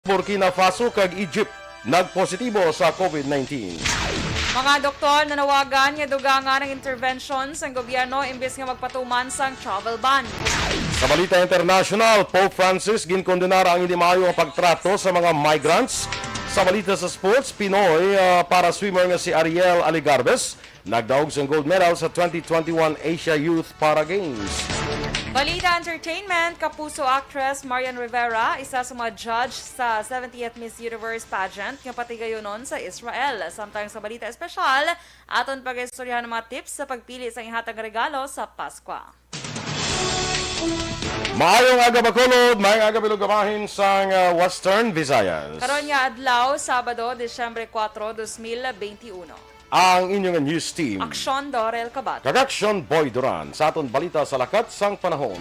Burkina Faso kag Egypt nagpositibo sa COVID-19. Mga doktor nanawagan nga dugangan ng intervention sa gobyerno imbes nga magpatuman sang travel ban. Sa Balita International, Pope Francis ginkondenara ang hindi maayo ang pagtrato sa mga migrants. Sa Balita sa Sports, Pinoy para swimmer nga si Ariel Aligarbes nagdaog sa gold medal sa 2021 Asia Youth Para Games. Balita Entertainment, kapuso actress Marian Rivera, isa sa mga judge sa 70th Miss Universe pageant nga patigayonon sa Israel. Samtang sa Balita Espesyal, aton pag-istoryahan ng mga tips sa pagpili sa ihatag regalo sa Pasko. Maayong aga Bacolod, maayong aga Bilugamahin sa Western Visayas. Karon nga adlaw, Sabado, Disyembre 4, 2021. Ang inyong news team. Aksyon, Dorel, Cabatu. Aksyon Boy Duran sa aton balita sa lakat sang panahon.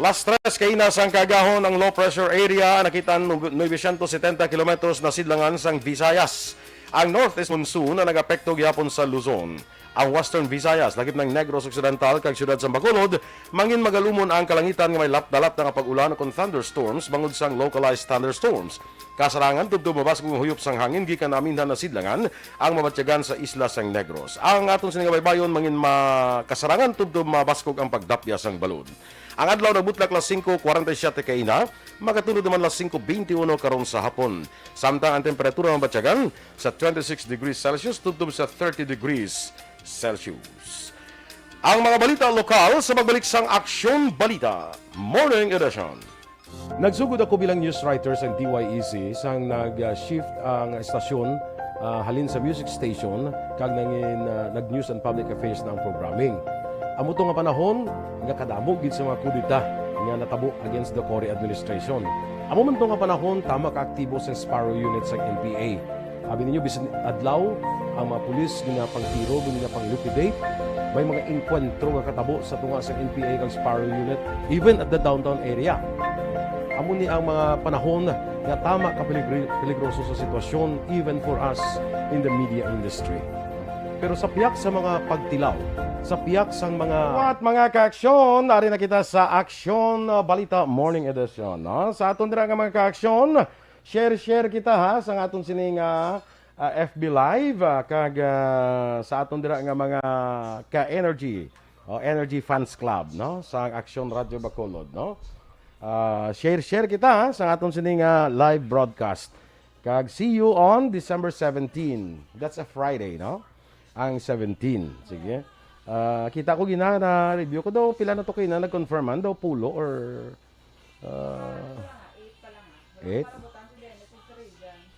Las 3 kay nasang kagahon ang low pressure area nakita 970 kilometros na sidlangan sang Visayas. Ang northeast monsoon na nagapekto gyapon sa Luzon. Ang Western Visayas, lagip ng Negros Occidental kag siyudad sa Bacolod, mangin magalumon ang kalangitan nga may lap-dalap na pag-ulan kon thunderstorms bangod sang localized thunderstorms. Kasarangan tubto mabasag ng huyop sang hangin gikan aminhan na sidlangan ang mabatyagan sa isla sang Negros. Ang aton sinigabaybayon mangin kasarangan tubto mabaskog ang pagdapya sang balod. Ang adlaw nagbutlak las 5:47 kaina, magatunod naman las 5:21 karon sa hapon. Samtang ang temperatura ng batyagan sa 26 degrees Celsius tubtob sa 30 degrees Celsius. Ang mga balita lokal sa pagbalik sang Aksyon Balita Morning Edition. Nagsugod ako bilang news writer sa DYEC sang nag-shift ang estasyon halin sa music station kag nag-news and public affairs na ang programming. Amo to nga panahon nga kadamo gid sa mga kudita nga natabo against the Cory administration. Amo man to nga panahon tama ka aktibo sa Sparrow unit sa NPA. Abi ninyo bisan adlaw ang mga pulis nga pangtiro nga pang-liquidate, may mga enkwentro nga katabo sa tunga sa NPA kag Sparrow unit even at the downtown area. Amo ni ang mga panahon nga tama ka peligroso sa sitwasyon even for us in the media industry. Pero sa piyak sa mga pagtilaw, sa piyak sang mga kaaksyon, nari na kita sa Aksyon Balita Morning Edition. No? Sa aton dira nga mga kaaksyon, share kita ha sa aton sining FB Live kag sa aton dira nga mga ka-energy Energy Fans Club no sa Aksyon Radio Bacolod no. Share kita ha, sa aton sining live broadcast. Kag see you on December 17. That's a Friday no. Ang 17. Sige. Kita ko gina na review ko daw pila na to kay na nag-confirman daw pulo or 8.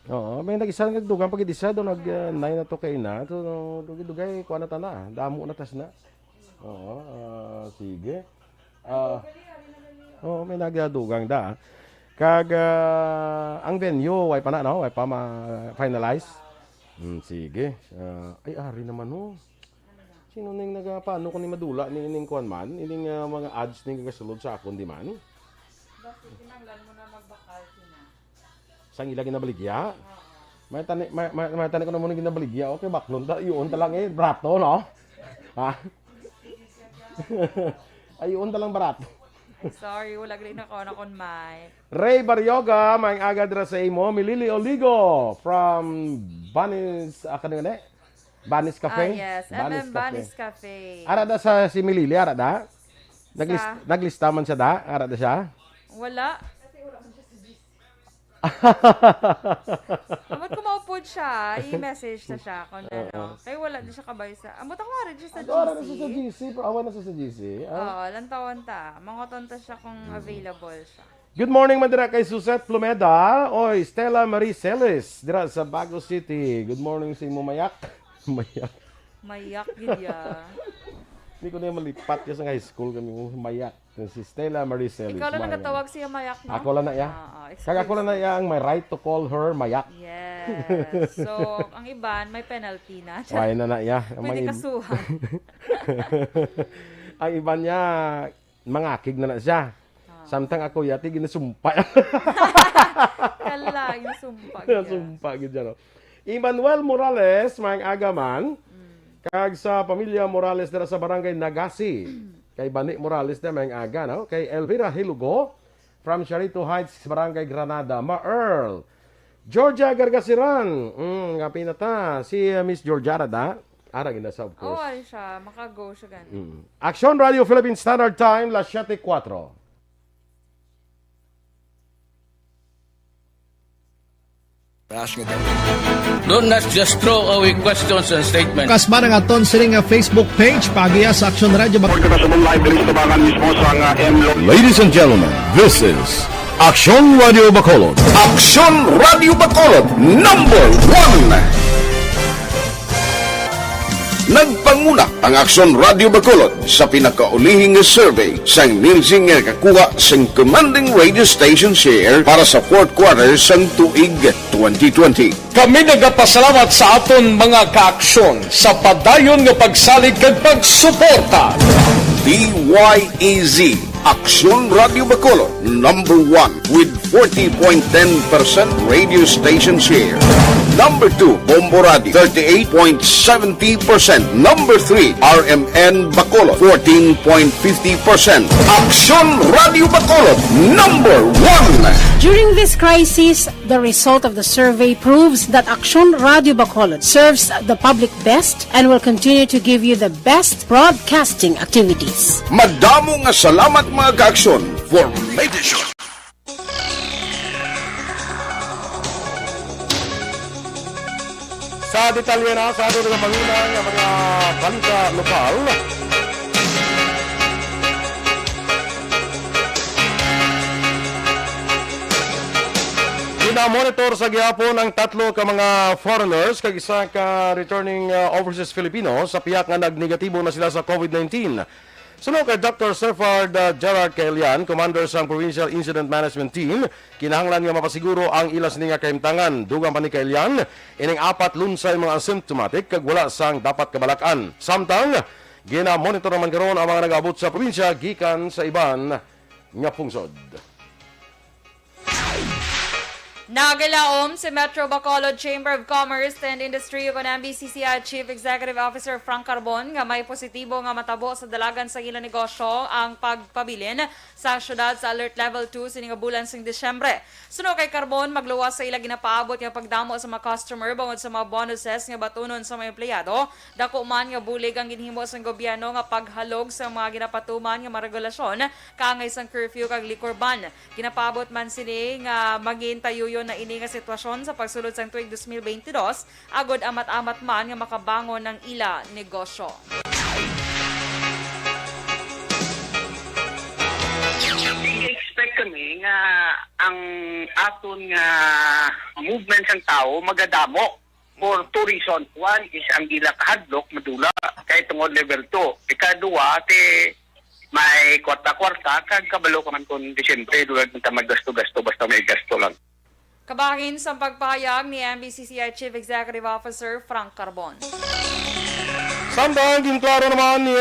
Oo, may nag-isa nagdugang pag isa do nag 9 na to kay na. So dugay kuan na ta na. Damo na tas na. Oo, sige. May nagdugang da. Kag ang venue way pa na no, way pa ma-finalize. Sige. Ay ari naman no. Sino ning paano ko ni madula ning kuan man, ining mga ads ning kasulod sa akon di man. Basta kinanglan mo na magbakal sina. Sang ila ginabaligya. May tani ko na mo ning ginabaligya. Okay, baklon ta iyon ta lang brato no. Ha? Ayun ta lang barato. Sorry, wala rin ako na kon may. Ray Baryoga, may agad ra sa imo, Milili Oligo from Banis, kanina Banis Cafe. Yes, Banis Banis Cafe. Arada sa si Milili, arada? Naglista man siya da? Arada siya? Wala. Amot ko maupod siya, i-message na siya kung ano. Kaya wala din siya kabay sa... Amot ako rin siya sa GC. Awan na siya sa GC, awan na siya sa GC. Oo, lantawan ta. Mangoton ta siya kung available siya. Good morning, man dira kay Suset Plumeda. Oy, Stella Marie Celis, dira sa Bago City. Good morning sa imo mayak. Mayak. Mayak gid ya. Hindi ko na yung malipat kasi sa high school kami mayak. Si Stella Marie Celis. Ikaw lang nagatawag siya mayak, no? Ako lang na iya. Kaya ako lang na iya ang may right to call her mayak. Yes. So, ang iban, may penalty na. Ay na iya. Pwede kasuhan. Ang iban niya, mangakig na siya. Samtang ako yati, ginasumpa. Kala, ginasumpa. Ginasumpa, gidya, no? Emmanuel Morales, may agaman. Kag sa pamilya Morales dira sa barangay Nagasi. Kay Bani Morales na may aga no. Kay Elvira Hilugo from Charito Heights, Barangay Granada. Ma-Earl. Georgia Gargasiran. Nga pinata. Si Miss Georgia Rada. Aragin na sa, of course. Ano siya? Makago siya ganun. Aksyon Radio Philippine Standard Time, las 7:04. Don't not just throw away questions and statements. Kasma ng aton sining nga Facebook page pagiya sa Aksyon Radio. Ladies and gentlemen, this is Aksyon Radio Bacolod. Aksyon Radio Bacolod, number 1. Nagpanguna ang Aksyon Radio Bacolod sa pinakaulihing survey sa Nielsen nga kakuha sa commanding radio station share para sa fourth quarter sa tuig 2020. Kami nagapasalamat sa aton mga kaaksyon sa padayon nga pagsalig kag pagsuporta. DYEZ Aksyon Radio Bacolod, number 1 with 40.10% radio station share. Number 2, Bombo Radio, 38.70%. Number 3, RMN Bacolod, 14.50%. Aksyon Radio Bacolod, number 1. During this crisis, the result of the survey proves that Aksyon Radio Bacolod serves the public best and will continue to give you the best broadcasting activities. Madamo nga salamat mga kaaksyon for Edition. Sa detalye na sa ato ng mga balita lokal. Monitor sa gihapon ang tatlo ka mga foreigners kag isa ka returning overseas Filipino sa piyak nga nagnegatibo na sila sa COVID-19. Sunod kay Dr. Serfard Gerard Kaelian, commander sa Provincial Incident Management Team, kinahanglan nga mapasiguro ang ilas ni nga kahimtangan. Dugang pa ni Kaelian, ining 4 lunsay mga asymptomatic kag wala sang dapat kabalakan. Samtang gina-monitor naman karon ang mga nag-abot sa probinsya gikan sa iban nga pungsod. Nagalaom si Metro Bacolod Chamber of Commerce and Industry ug ang MBCCI Chief Executive Officer Frank Carbon nga may positibo nga matabo sa dalagan sa ilang negosyo ang pagpabilin sa syudad sa Alert Level 2 sining bulan sing Disyembre. Suno kay Carbon, magluwas sa ilang ginapaabot nga pagdamo sa mga customer bangod sa mga bonuses nga batunon sa mga empleyado. Dako man nga bulig ang ginhimo sa gobyerno nga paghalog sa mga ginapatuman nga mga regulasyon kaangay sang curfew kag liquor ban. Ginapaabot man sini nga magintayo na ini nga sitwasyon sa pagsulod sang tuig 2022 agod amat-amat man nga makabangon ng ila negosyo. I-expect kami nga ang aton nga movement ng tao magadamo for 2 reasons. One is ang ila kahadlok madula kay tungod level 2. Ikaduha may kwarta-kwarta kag kabalo ka man kun Disyembre dugay ta maggasto-gasto basta may gasto lang. Kabahin sa pagpahayag ni MBCCI Chief Executive Officer Frank Carbon. Samtang ginklaro naman ni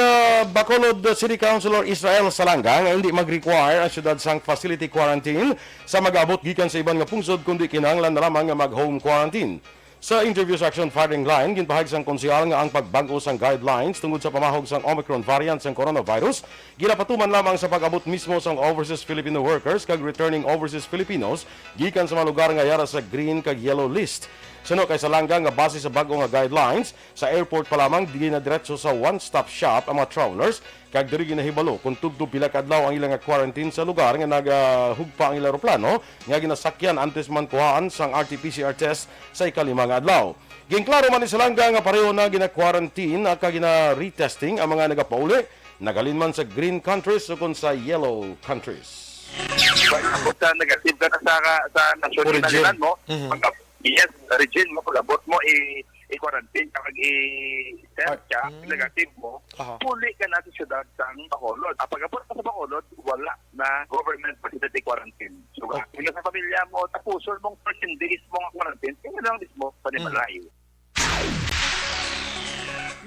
Bacolod City Councilor Israel Salanga nga hindi mag-require ang syudad sang facility quarantine sa mag-abot gikan sa iban nga pungsod kundi kinahanglan na lamang nga mag-home quarantine. Sa interview sa Aksyon Firing Line, ginpahayag sang konsehal nga ang pagbago sang guidelines tungod sa pamahog sang Omicron variant sang coronavirus, ginapatuman lamang sa pag-abot mismo sang overseas Filipino workers kag returning overseas Filipinos gikan sa mga lugar nga yara sa green kag yellow list. Suno kay Salanga nga base sa bago nga guidelines, sa airport pa lamang di na diretso sa one-stop shop ang mga travelers kag diri ginahibalo kung tugtog pila ka adlaw ang ilang quarantine sa lugar nga nagahugpa ang ilang eroplano nga ginasakyan antes man kuhaan sang RT-PCR test sa ikalimang adlaw. Ginklaro man ni Salanga nga pareho na gina-quarantine at gina-retesting ang mga nagapauli, nagalin man sa green countries o kung sa yellow countries. Kapag negative ka na sa nasyonalidad mo, yes, region mo, pag-abot mo, i-quarantine ka, i-test ka, negative mo, puli ka na sa syudad sa Bacolod. Pag-abot ka sa Bacolod, wala na government facility quarantine. So, kung sa pamilya mo, tapusol mong 13 days mong quarantine, tingnan lang mismo pa ni Malayo.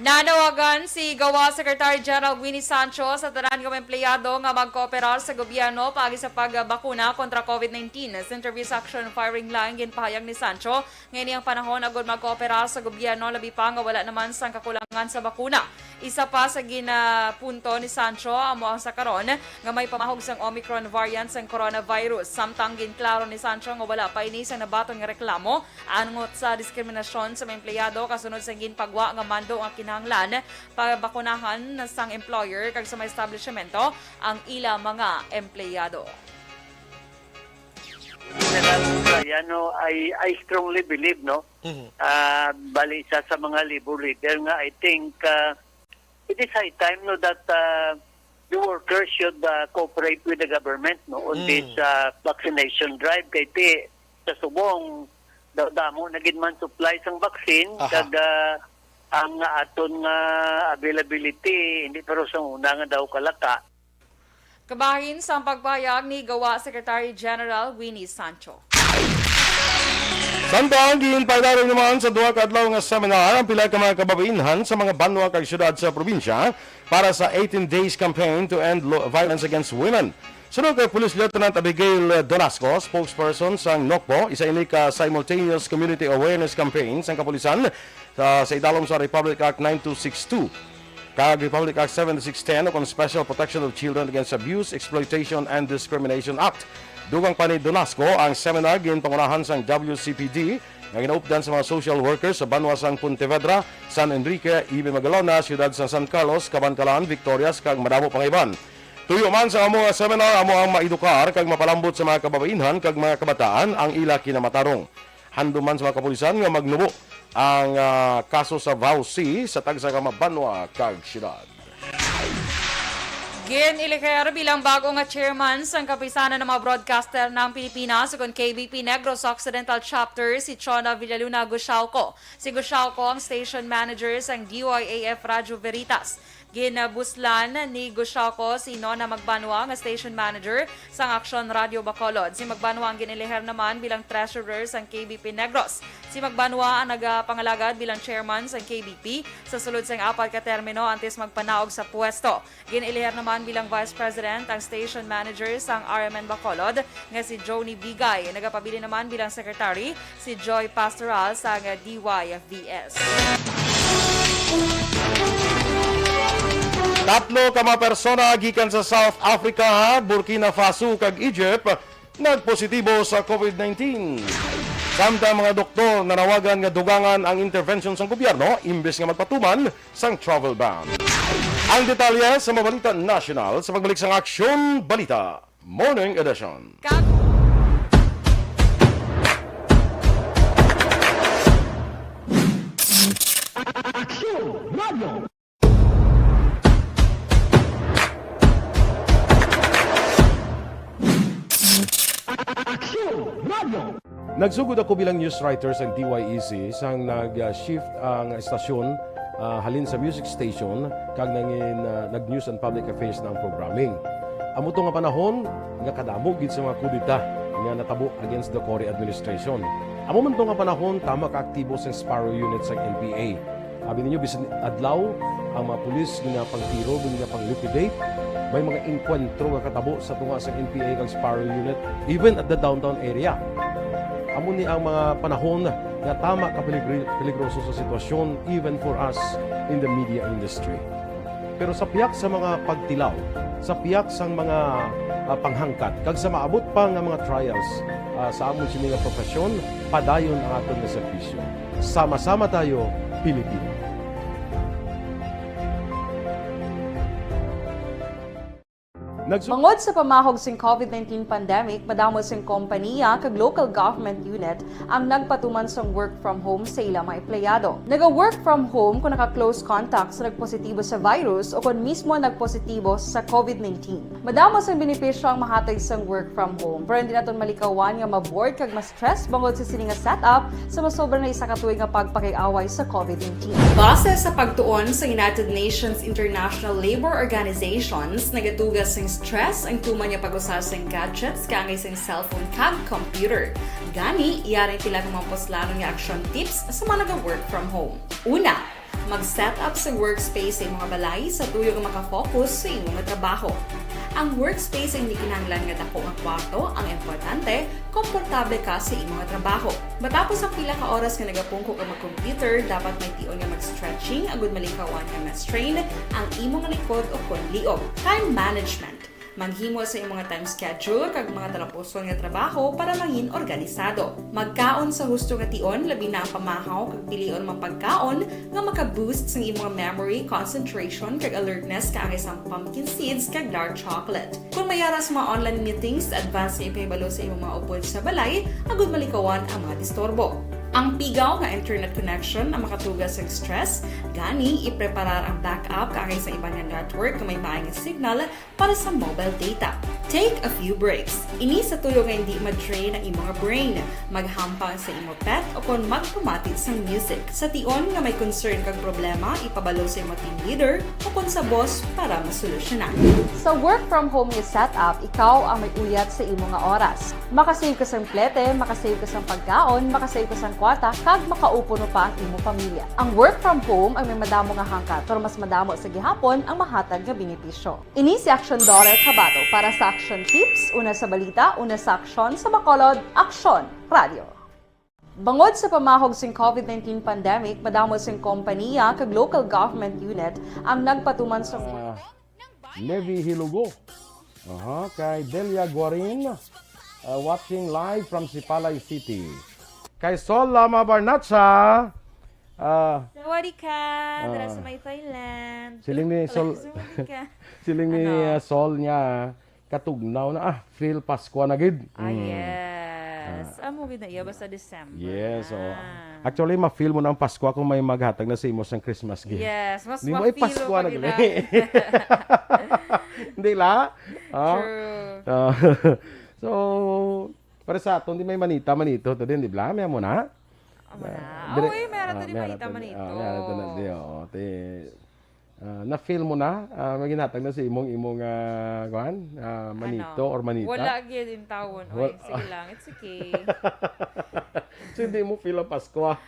Nanawagan si Gawa Secretary General Winnie Sancho sa tanan ng empleyado nga magkooperar sa gobyerno pagi sa pagbakuna kontra COVID-19. Sa interview sa Aksyon Firing Line, ginpahayag ni Sancho ngayon ang panahon agad magkooperar sa gobyerno labi pa nga wala naman sang kakulangan sa bakuna. Isa pa sa ginapunto ni Sancho amo ang sa karon nga may pamahog sang Omicron variant sang coronavirus. Samtang ginklaro ni Sancho nga wala pa ini sang nabaton nga reklamo angot sa diskriminasyon sa mga empleyado kasunod sa ginpagwa nga mando nga kinahanglan pagbakunahan sang employer kag sa mga establishmento ang ila mga empleyado. General Brian, I strongly believe, bali isa sa mga labor leader nga, I think it is high time that the workers should cooperate with the government on this vaccination drive. Kaya sa subong, damo naging man supply sang vaccine, kag ang aton nga availability, hindi pero sa una nga daw kalaka. Kabahin sa pagpayag ni Gawa Secretary General Winnie Sancho. Samtang ginpadaron naman sa duha ka adlaw nga seminar ang pila ka mga kababainhan sa mga banwa kag syudad sa probinsya para sa 18 days campaign to end violence against women. Sunod kay Police Lieutenant Abigail Donasco, spokesperson sang NOCPO, isa ini ka simultaneous community awareness campaign sang kapulisan sa idalom sa Republic Act 9262. Kag Republic Act 7610 on Special Protection of Children Against Abuse, Exploitation and Discrimination Act. Dugang pa ni Donasco ang seminar ginpangunahan sang WCPD nga ginaupdan sa mga social workers sa banwa sang Pontevedra, San Enrique, Ibe Magalona, siyudad sa San Carlos, Cabancalan, Victorias kag madamo pang iban. Tuyo man sa amo nga seminar amo ang maedukar kag mapalambot sa mga kababainhan kag mga kabataan ang ila kinamatarong. Handuman sa mga kapulisan nga magnubo ang kaso sa VAUC sa tagsa ka mabanwa kag syudad. Gin-ilikher bilang bago nga chairman sang kapisanan ng mga broadcaster ng Pilipinas ug KBP Negros Occidental Chapter si Chona Villaluna Gusiauco. Si Gusiauco ang station manager sang DYAF Radyo Veritas. Ginabuslan ni Gusiauco si Nona Magbanwa nga station manager sang Aksyon Radio Bacolod. Si Magbanwa ang giniliher naman bilang treasurer sang KBP Negros. Si Magbanwa ang nagapangalagad bilang chairman sang KBP sa sulod sang 4 ka termino antes magpanaog sa pwesto. Giniliher naman bilang vice president ang station manager sang RMN Bacolod nga si Joni Bigay. Nagapabili naman bilang secretary si Joy Pastoral sang DYFVS. Tatlo ka mga persona gikan sa South Africa, Burkina Faso kag Egypt nagpositibo sa COVID-19. Samtang mga doktor nanawagan nga dugangan ang intervention sa gobyerno imbes nga magpatuman sang travel ban. Ang detalye sa mga balita national sa pagbalik sang Aksyon Balita Morning Edition. Aksyon Radio. Nagsugod ako bilang news writer sa DYEC sang nag-shift ang estasyon halin sa music station kag nag-news and public affairs na ang programming. Amo to nga panahon nga kadamo gid sa mga kudita nga natabo against the Cory administration. Amo man to nga panahon tama ka aktibo sa Sparrow unit sa NPA. Abi ninyo bisan adlaw ang mga pulis nga pangtiro nga pang-liquidate. May mga enkwentro nga katabo sa tunga sa NPA kag Sparrow unit even at the downtown area. Amo ni ang mga panahon nga tama ka peligroso sa sitwasyon even for us in the media industry. Pero sa piyak sa mga pagtilaw, sa piyak sa mga panghangkat, kag sa maabot pa nga mga trials sa amon sini nga profesyon, padayon ang aton nga serbisyo. Sama-sama tayo, Pilipino. Mangod sa pamahog sing COVID-19 pandemic, madamo sing kompanya kag local government unit ang nagpatuman sang work from home sa ilang mga empleyado. Naga-work from home kung naka-close contact sa nagpositibo sa virus o kung mismo nagpositibo sa COVID-19. Madamo sang benepisyo ang mahatag sang work from home, pero hindi naton malikawan nga ma-bored kag ma-stress bangod sa sini nga setup sa masobra na isa ka tuig nga pagpakiaway sa COVID-19. Base sa pagtuon sa United Nations International Labor Organizations, nagatugas sang stress ang tuman niya pag-usar sa gadgets kangay sa cellphone kag computer. Gani, iyaring tila ng mga poslano nga action tips sa mga nag-work from home. Una, mag-set up sa workspace sa mga balay sa tuyo nga makafocus sa imong trabaho. Ang workspace ay hindi kinahanglan nga dako nga kwarto, ang importante, komportable ka sa imong trabaho. Matapos ang pila ka oras nga nagapungko ka mag-computer, dapat may tion nga mag-stretching agud malikawan nga ma-strain ang imong likod o konliog. Time management. Maghimo sa imong time schedule kag mga talapuson nga trabaho para mangin organisado. Magkaon sa husto nga tion, labi na ang pamahaw kag pilion mang pagkaon nga maka-boost sa imong memory, concentration kag alertness kaangay sa pumpkin seeds kag dark chocolate. Kung mayara sa mga online meetings, advance nga ipahibalo sa imong mga upod sa balay, agud malikawan ang mga disturbo. Ang pigaw nga internet connection ang makatugas sa stress, gani ipreparar ang backup kaangay sa ibang nga network nga may maayong signal para sa mobile data. Take a few breaks. Ini sa tuyo nga hindi ma-drain ang imong brain, maghampang sa imong pet o kung magpumatit sa music. Sa tion nga may concern kag problema, ipabalo sa imong team leader o kung sa boss para masolusyonan. Sa work from home nga setup, ikaw ang may uyat sa imong nga oras. Makasave ka sa plete, makasave ka sa pagkaon, makasave ka sa kwarta, kag makaupo no pa ang imong pamilya. Ang work from home ay may madamo nga hangkat, pero mas madamo sa gihapon ang mahatag nga benepisyo. Ini si Aksyon Dorel Cabatu para sa Aksyon Tips, una sa balita, una sa aksyon sa Bacolod, Aksyon Radio. Bangod sa pamahog sing COVID-19 pandemic, madamo sing kompanya kag local government unit ang nagpatuman sa Levi Hilugo. Kay Delia Guarin, watching live from Sipalay City. Kay Sol Lama Barnatsa, Sawadi ka, dara sa may Thailand. siling ni Sol, siling ni Sol niya, katugnaw na, feel Pasko na gid. Yes. Amo gid na iya basta December. Yes, actually, ma-feel mo na ang Pasko kung may maghatag na sa imo sang Christmas gift. Yes, mas Hindi mo ay ma-feel Pasko mo na pag gali. Hindi la? True. So, para sa aton, di may manita to din, di ba? May mo na? Meron to di manita manito. Meron to na di, na-feel mo na? May ginhatag na sa imong manito or manita? Wala gyud in tawon. Oy, sige lang, it's okay. So, hindi mo feel ang Pasko,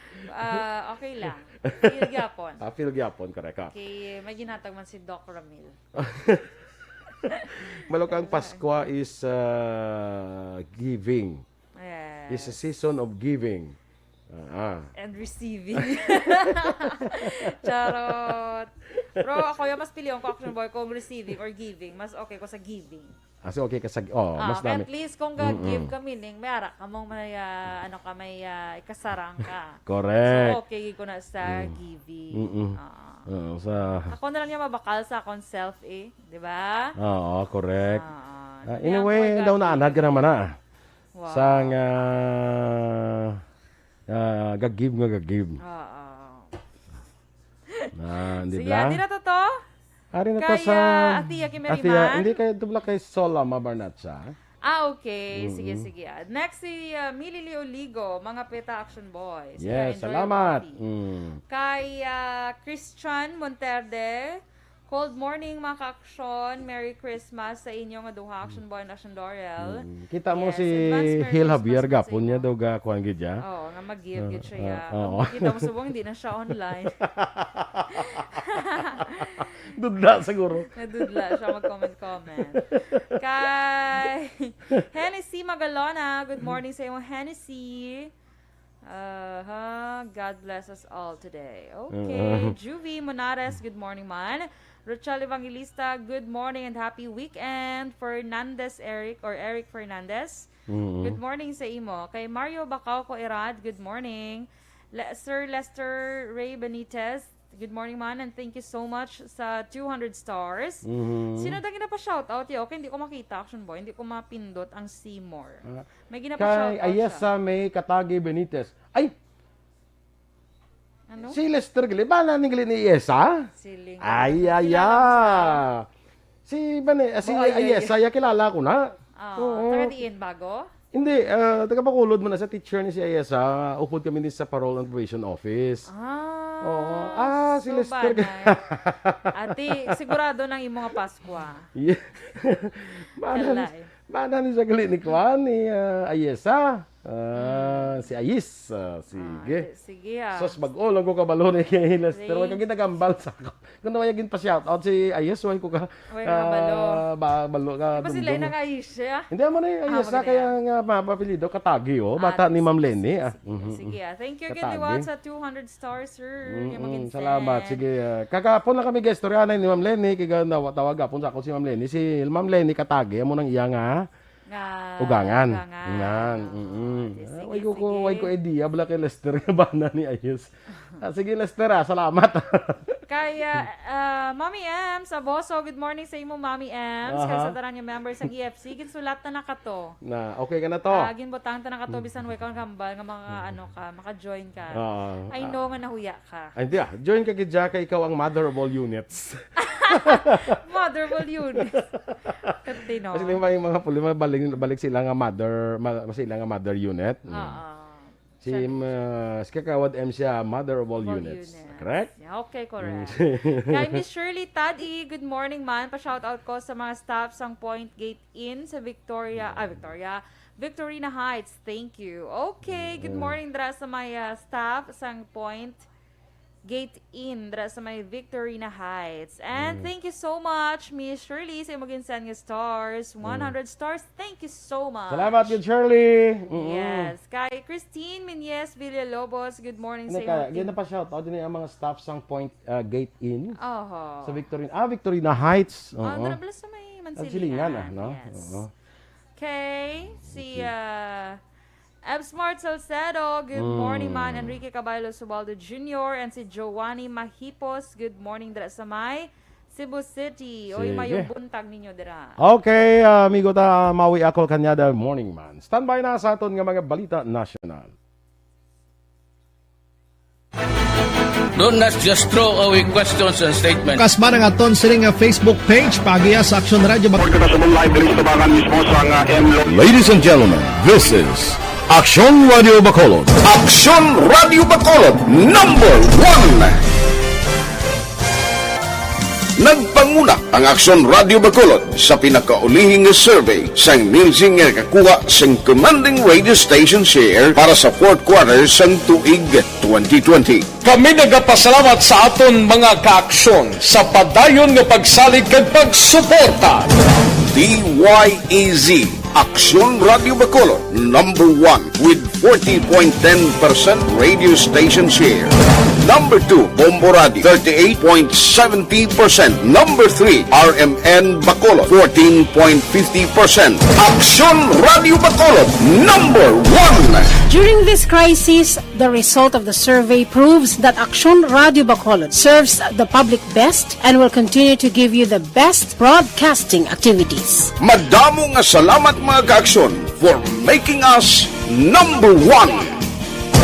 Okay lang. Feel gyapon. Feel gyapon, correct. Okay, may ginhatag man si Doc Ramil. Malukang Pasko is giving. Yes. It's a season of giving. And receiving. Charot. Bro, ako yung mas pilihan ko action boy kung receiving or giving. Mas okay ko sa giving. So okay ka sa mas dami. At least kung give ka meaning, may ara ka mong may ikasarang ka. Correct. So okay ko na sa giving. Ako na lang yung mabakal sa akong self di ba? Oo, correct. Kaya Anyway, daw naanad ka naman Wow. Sang gag-give. Di Sige, ba? di na to? Ari na to sa Atiya Kimeriman? Hindi kayo dubla kay Sola Mabarnatsa. Okay. Sige. Next si Mili Leoligo, mga PETA Action Boys. Yes, Enjoy salamat. your coffee. Kay Christian Monterde, cold morning mga ka-aksyon. Merry Christmas sa inyo nga duha Action Boy and Action Dorel. Kita mo Yes, si advance Merry Hil Christmas Javier po sa gapon niya inyo. daw ga kuan gid ya. Oo, nga mag-give gid siya. oo. Kita mo subong hindi na siya online. Dudla siguro. Nadudla siya mag-comment. Kay Hennessy Magalona, good morning sa iyong Hennessy. God bless us all today. Okay. Juvie Monares, good morning man. Rochelle Evangelista, good morning and happy weekend. Eric Fernandez, good morning sa imo. Kay Mario Bacao ko Irad, good morning. Sir Lester Ray Benitez, good morning man and thank you so much sa 200 stars. Sino daw ginapa-shoutout? Okay, hindi ko makita, Action Boy. Hindi ko mapindot ang Seymour. May ginapa-shoutout Kay Ayesa May Katagi Benitez. Ay! Ano? Si Lester Gili. Ba na gali ni Ayesa? Siling. Si Ayesa, kilala ko na. Taga-diin bago? Hindi, taga-Bacolod mo na sa teacher ni si Ayesa. Upod kami din sa Parole and Probation Office. Si Lester. Ati, sigurado ng imo nga Pasko. Mana ni sa gali ni Kwan, ni Ayesa. Si Ayis. Sige. Sige Sos mag-ulo ko kabalo ni kay Lester. Wag kang ginagambal sa ako. Kung wayagin pa shout out si Ayis, way ko ka. Way ka balo ka. Di ba sila yung nag-ayos siya? Hindi mo na Ayis na kaya nga mapapilido katagi bata ni Ma'am Lenny. Sige. Thank you Katagi. Giliwan sa 200 stars, sir. Salamat. Sige. Kakapon lang kami guestoryanan ni Ma'am Lenny kaya tawag apon sa ako si Ma'am Lenny. Si Ma'am Lenny katagi amo nang iya nga ugangan. Yan. Way ko idea bala kay Lester nga bana ni Ayos. Sige Lester, salamat. Kaya Mommy Ems, Aboso, good morning sa imo Mommy Ems. Kaya sa tanan yung members ng EFC, ginsulat na nakato. Na okay ka na to. Ginbutang ta nakato bisan way ka kambal nga maka-join ka. I know nga nahuya ka. Ay, hindi join ka gidya kay ikaw ang mother of all units. Mother of all units. Katino. Kasi may mga pulima balik sila nga mother unit. Si Kakawad M siya, mother of all units. Correct? Yeah, okay, correct. Kay Miss Shirley Tadi, good morning man. Pa-shoutout ko sa mga staff sang Point Gate Inn sa Victorina Heights. Thank you. Okay, good morning dra sa mga staff sang Point Gate Inn dra sa may Victorina Heights. And thank you so much, Miss Shirley, sa imong send nga stars. 100 stars. Thank you so much. Salamat yun, Shirley. Yes. Kay Christine Menyes Villalobos, good morning sa imong Ganda pa shout out din ang mga staff sang Point Gate Inn Oho. sa Victorina Heights. Nabala sa may Mansilingan. No? Yes. Okay. Si Smart Salcedo, good morning man. Enrique Caballo Subaldo Jr. and si Giovanni Mahipos, good morning dira sa may Cebu City. Oy, mayong buntag ninyo dira. Okay, amigo ta mawi akol kanyada morning man. Standby na sa aton nga mga balita national. Do not just throw away questions and statements. Kasma ng aton sining Facebook page pagiya sa Aksyon Radio Ladies and gentlemen, this is Aksyon Radio Bacolod. Aksyon Radio Bacolod, number 1. Nagpanguna ang Aksyon Radio Bacolod sa pinakaulihing survey sang Nilsing nga kakuha sang commanding radio station share para sa fourth quarter sang tuig 2020. Kami nagapasalamat sa aton mga kaaksyon sa padayon nga pagsalig kag pagsuporta. DYEZ Aksyon Radio Bacolod, number 1 with 40.10% radio station share. Number 2, Bombo Radio, 38.70%. Number 3, RMN Bacolod, 14.50%. Aksyon Radio Bacolod, number 1. During this crisis, the result of the survey proves that Aksyon Radio Bacolod serves the public best and will continue to give you the best broadcasting activities. Madamo nga salamat mga kaaksyon for making us number 1.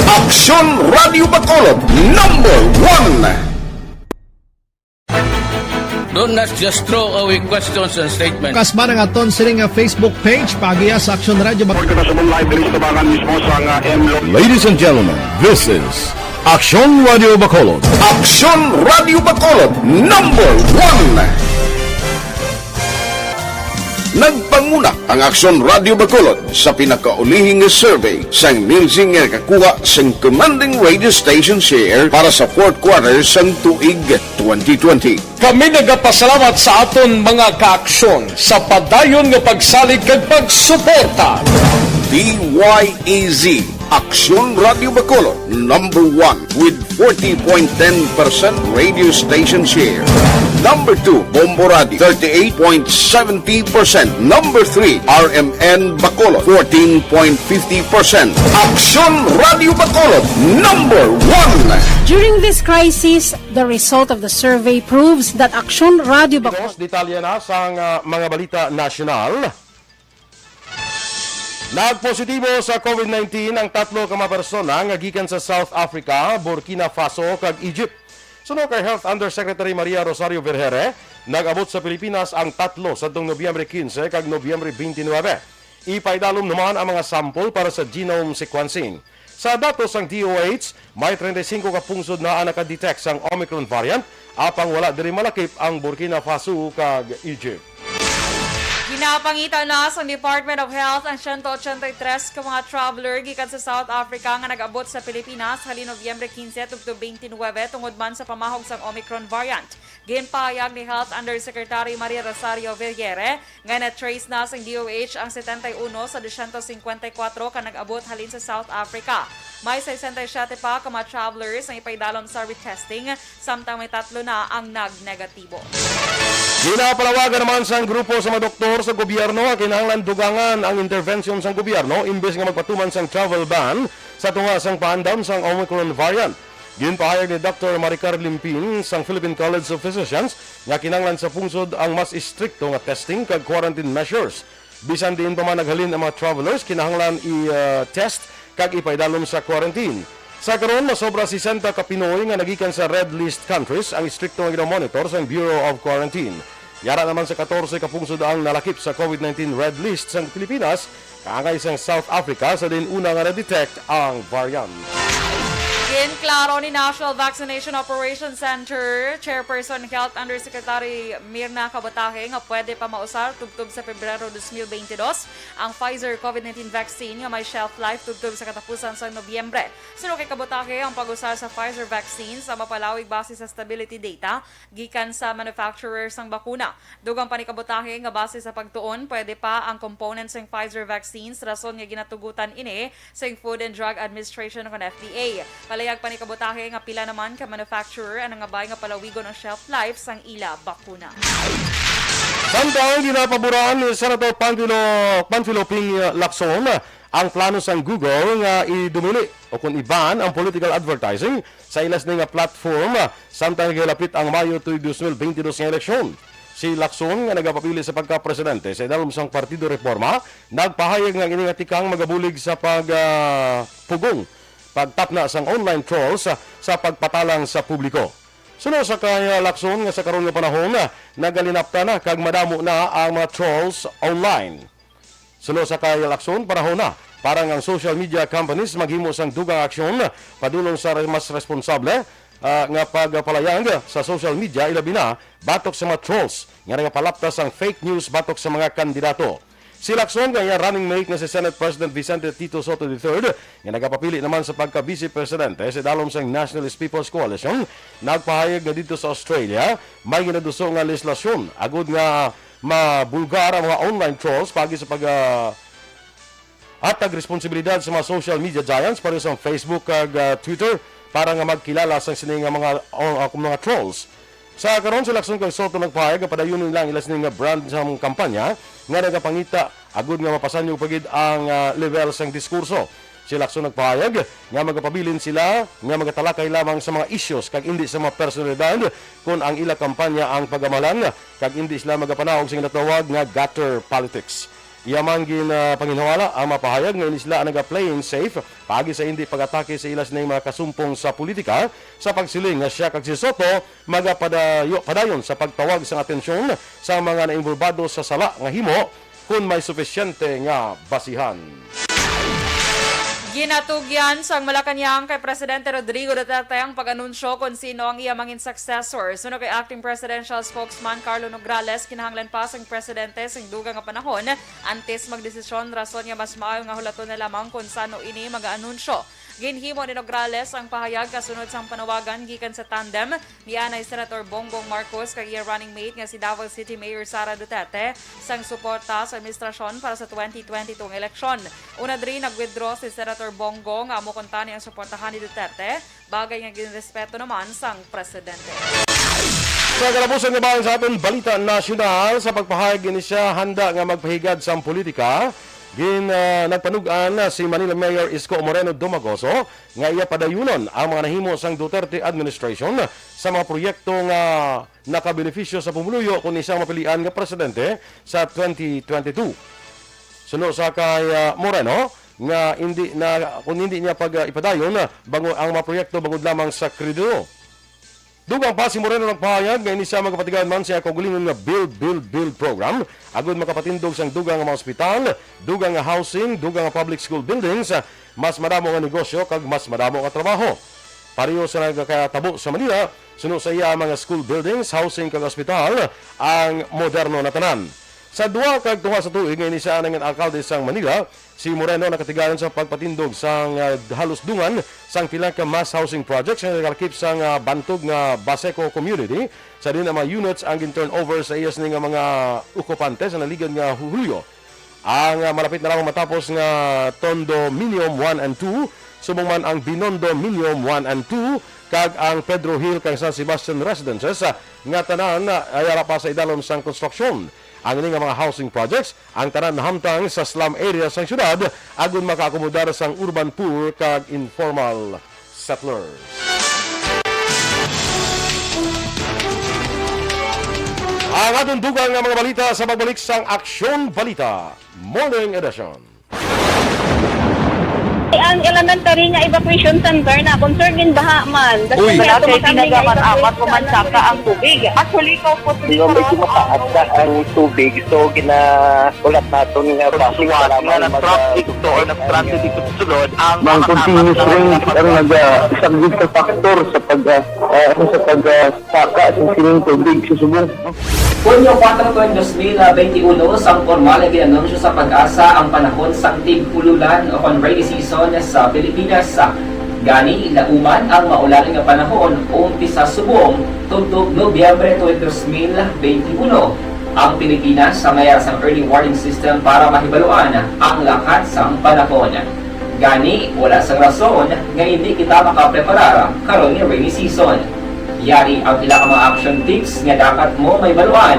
Aksyon Radio Bacolod, number 1. Do not just throw away questions and statements. Kasma ng aton sining Facebook page pagiya sa Aksyon Radio Ladies and gentlemen, this is Aksyon Radio Bacolod. Aksyon Radio Bacolod, number 1. Nagpanguna ang Aksyon Radio Bacolod sa pinakaulihing survey sang Nilsing nga kakuha sang commanding radio station share para sa fourth quarter sang tuig 2020. Kami nagapasalamat sa aton mga kaaksyon sa padayon nga pagsalig kag pagsuporta. DYEZ Aksyon Radio Bacolod, number 1 with 40.10% radio station share. Number 2, Bombo Radio, 38.70%. Number 3, RMN Bacolod, 14.50%. Aksyon Radio Bacolod, number 1. During this crisis, the result of the survey proves that Aksyon Radio Bacolod Detalye na sa mga balita national. Nagpositibo sa COVID-19 ang 3 ka mga persona nga gikan sa South Africa, Burkina Faso kag Egypt. Suno kay Health Undersecretary Maria Rosario Vergere, nag-abot sa Pilipinas ang 3 sadtong Nobyembre 15 kag Nobyembre 29. Ipaidalom naman ang mga sample para sa genome sequencing. Sa datos ng DOH, may 35 ka pungsod na nakadetect sang Omicron variant, apang wala diri malakip ang Burkina Faso kag Egypt. Ginapangita na sa Department of Health ang 183 ka mga traveler gikan sa South Africa nga nag-abot sa Pilipinas halin Nobyembre 15 ug 29 tungod man sa pamahog sang Omicron variant. Ginpahayag ni Health Undersecretary Maria Rosario Villarre nga na-trace na sang DOH ang 71 sa 254 ka nag-abot halin sa South Africa. May 67 pa ka mga travelers ang ipaidalom sa retesting samtang may 3 na ang nag-negatibo. Ginapalawagan naman sa grupo sa mga doktor sa gobyerno ang kinahanglan dugangan ang intervention sa gobyerno imbes nga magpatuman sang travel ban sa tunga sang paandam sang Omicron variant. Ginpahayag ni Dr. Maricar Limpin sang Philippine College of Physicians nga kinahanglan sa pungsod ang mas istrikto nga testing kag quarantine measures. Bisan din pa man naghalin ang mga travelers kinahanglan i-test kag ipaidalom sa quarantine. Sa karon masobra 60 ka Pinoy nga nagikan sa red list countries ang istrikto nga gina-monitor sa Bureau of Quarantine. Yara naman sa 14 ka pungsod ang nalakip sa COVID-19 red list sa Pilipinas, kaangay sa South Africa sa din una nga na-detect ang variant. Ginklaro ni National Vaccination Operations Center Chairperson Health Undersecretary Mirna Cabatu nga pwede pa mausar tubtob sa Pebrero 2022 ang Pfizer COVID-19 vaccine nga may shelf life tubtob sa katapusan sa Nobyembre. Suno kay Cabatu ang pag-usar sa Pfizer vaccine sa mapalawig base sa stability data gikan sa manufacturers ng bakuna. Dugang pa ni Cabatu nga base sa pagtuon pwede pa ang components ng Pfizer vaccines rason nga ginatugutan ini sa Food and Drug Administration ng FDA. Palayag pa ni Cabatu nga pila naman ka manufacturer ang nangabay nga palawigon ang shelf life sang ila bakuna. Samtang ginapaboran ni Senator Panfilo Ping Lacson ang plano sang Google nga idumili o kung iban ang political advertising sa ilas na nga platform samtang gilapit ang Mayo 2022 nga eleksyon. Si Lacson nga nagapapili sa pagka-presidente sa idalom sang Partido Reforma nagpahayag nga iningatikang magabulig sa pagpugong pagtapna sang online trolls sa pagpatalang sa publiko. Suno sa kay Lacson nga sa karon nga panahon nagalinapta na kag madamo na ang mga trolls online. Suno sa kay Lacson panahon na parang ang social media companies maghimo sang dugang aksyon padulong sa mas responsable nga pagpalayag sa social media ilabi na batok sa mga trolls nga nagapalaptas ang fake news batok sa mga kandidato. Si Lacson kaya running mate nga si Senate President Vicente Tito Soto III nga nagapapili naman sa pagka-vice presidente sa dalom sang Nationalist People's Coalition nagpahayag nga dito sa Australia may ginaduso nga legislasyon agud nga mabulgar ang mga online trolls pagi sa atag responsibilidad sa mga social media giants para sa Facebook kag Twitter para nga magkilala sa sini nga mga trolls. Sa karon si Lacson kag Soto nagpahayag nga padayon lang ilas ning brand sa kampanya nga nagapangita agud nga mapasanyo pagid ang level sang diskurso. Si Lacson nagpahayag nga magapabilin sila nga magatalakay lamang sa mga issues kag indi sa mga personalidad kung ang ila kampanya ang pagamalan kag indi sila magapanawog sa ginatawag nga gutter politics. Iyaman panginhawala ang mapahayag nga ini sila naga-playing safe pagi sa hindi pag-atake sa ilas na mga kasumpong sa politika sa pagsiling nga siya kag si Soto padayon sa pagtawag sa atensyon sa mga naimbulbado sa sala nga himo kung may sufisyente nga basihan. Ginatugyan sang Malacanang kay Presidente Rodrigo Duterte ang pag-anunsyo kung sino ang iya mangin successor. Suno kay Acting Presidential Spokesman Carlo Nograles, kinahanglan pa sang Presidente sang dugang nga panahon antes magdesisyon rason nga mas maayo nga hulaton na lamang kung sano ini mag-anunsyo. Ginhimo ni Nograles ang pahayag kasunod sang panawagan gikan sa tandem ni Anay Senator Bongbong Marcos kag iya running mate nga si Davao City Mayor Sara Duterte sang suporta sa administrasyon para sa 2022 eleksyon. Una diri nag-withdraw si Senator Bongbong nga amo kuntani ang suportahan ni Duterte, bagay nga ginrespeto naman sang presidente. Sa kalabusan nga bayan sa aton Balita Nasyonal sa pagpahayag ni siya handa nga magpahigad sa politika. Nagpanugan si Manila Mayor Isko Moreno Domagoso nga iya padayunon ang mga nahimo sang Duterte administration sa mga proyekto nga nakabenepisyo sa pumuluyo kung isang mapilian nga presidente sa 2022. Suno sa kay Moreno nga kung hindi niya ipadayon bango ang mga proyekto bangod lamang sa kredido. Dugang pa si Moreno nagpahayag nga ini siya magpatigan man siya kaugalingon nga build program agud makapatindog sang dugang nga mga ospital, dugang nga housing, dugang nga public school buildings, mas madamo nga negosyo kag mas madamo nga trabaho. Pareho sa nagkatabo sa Manila, suno sa iya mga school buildings, housing kag ospital ang moderno na tanan. Sa duwa kag tunga sa tuig ngayon siya ng alkalde sang Manila, si Moreno nakatigayon sa pagpatindog sang halos dungan sang pila ka mass housing projects nga nakalakip sang bantog nga Baseco community sa din ang mga units ang turnover sa iyas ni nga mga okupante sa naligan nga Hulyo. Ang malapit na lamang matapos nga Tondo Milium 1 and 2, subong man ang Binondo Milium 1 and 2 kag ang Pedro Hill kag San Sebastian Residences nga tanan ay ara pa sa idalom sang konstruksyon. Ang nga mga housing projects ang tanan nahamtang sa slum areas ng syudad agon makaakomodar sang urban poor kag informal settlers. Ang atong dugang nga mga balita sa pagbalik sang Aksyon Balita Morning Edition. Ang elementary nga evacuation center na concern din baha man. Uy, dati tinagaman apat kumansaka ang tubig. Actually, ko po Di ba medyo mataas na ang tubig, so ginaulat natin nga Pagsuwat nga nag-traffic to or nag-transit dito sa sulod, ang Mang continuous range ang nag-subject sa factor sa pagsaka sa sining tubig sa subong. Hunyo 4, 2021, sang formal na ginanunsyo sa pag-asa ang panahon sa tig-ululan o rainy season sa Pilipinas. Gani, lauman ang maulan nga panahon umpisa subong tugtog Nobyembre 2021. Ang Pilipinas sa mayar sang early warning system para mahibaluan ang lakat sang panahon. Gani, wala sang rason nga hindi kita makapreparar karon nga rainy season. Yari ang ilang mga action tips nga dapat mo may baluan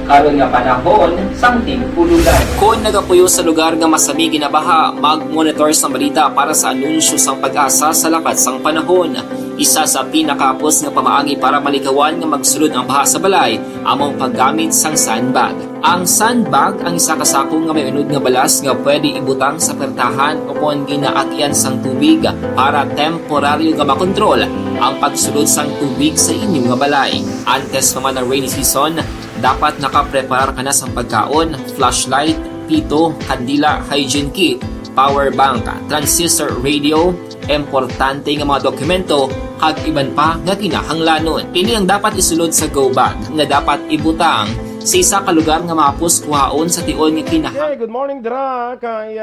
karon nga panahon sang tig-ululan. Kung nagapuyo sa lugar nga masami ginabaha, mag-monitor sa balita para sa anunsyo sang pag-asa sa lakat sang panahon. Isa sa pinakapos nga pamaagi para malikawan nga magsulod ang baha sa balay, among paggamit sang sandbag. Ang sandbag ang isa kasakong nga may unod nga balas nga pwede ibutang sa pertahan upon ginaagyan sang tubig para temporaryo nga makontrol ang pagsulod sang tubig sa inyong nga balay. Antes pa man ang rainy season, dapat nakapreparar ka na sa pagkaon, flashlight, pito, kandila, hygiene kit, power bank, transistor radio, importante nga mga dokumento, kag iban pa nga kinahanglanon. Pili ang dapat isulod sa go bag nga dapat ibutang sa isa ka lugar nga mapus kuhaon sa tion nga kinahanglan. Hey, good morning dira kay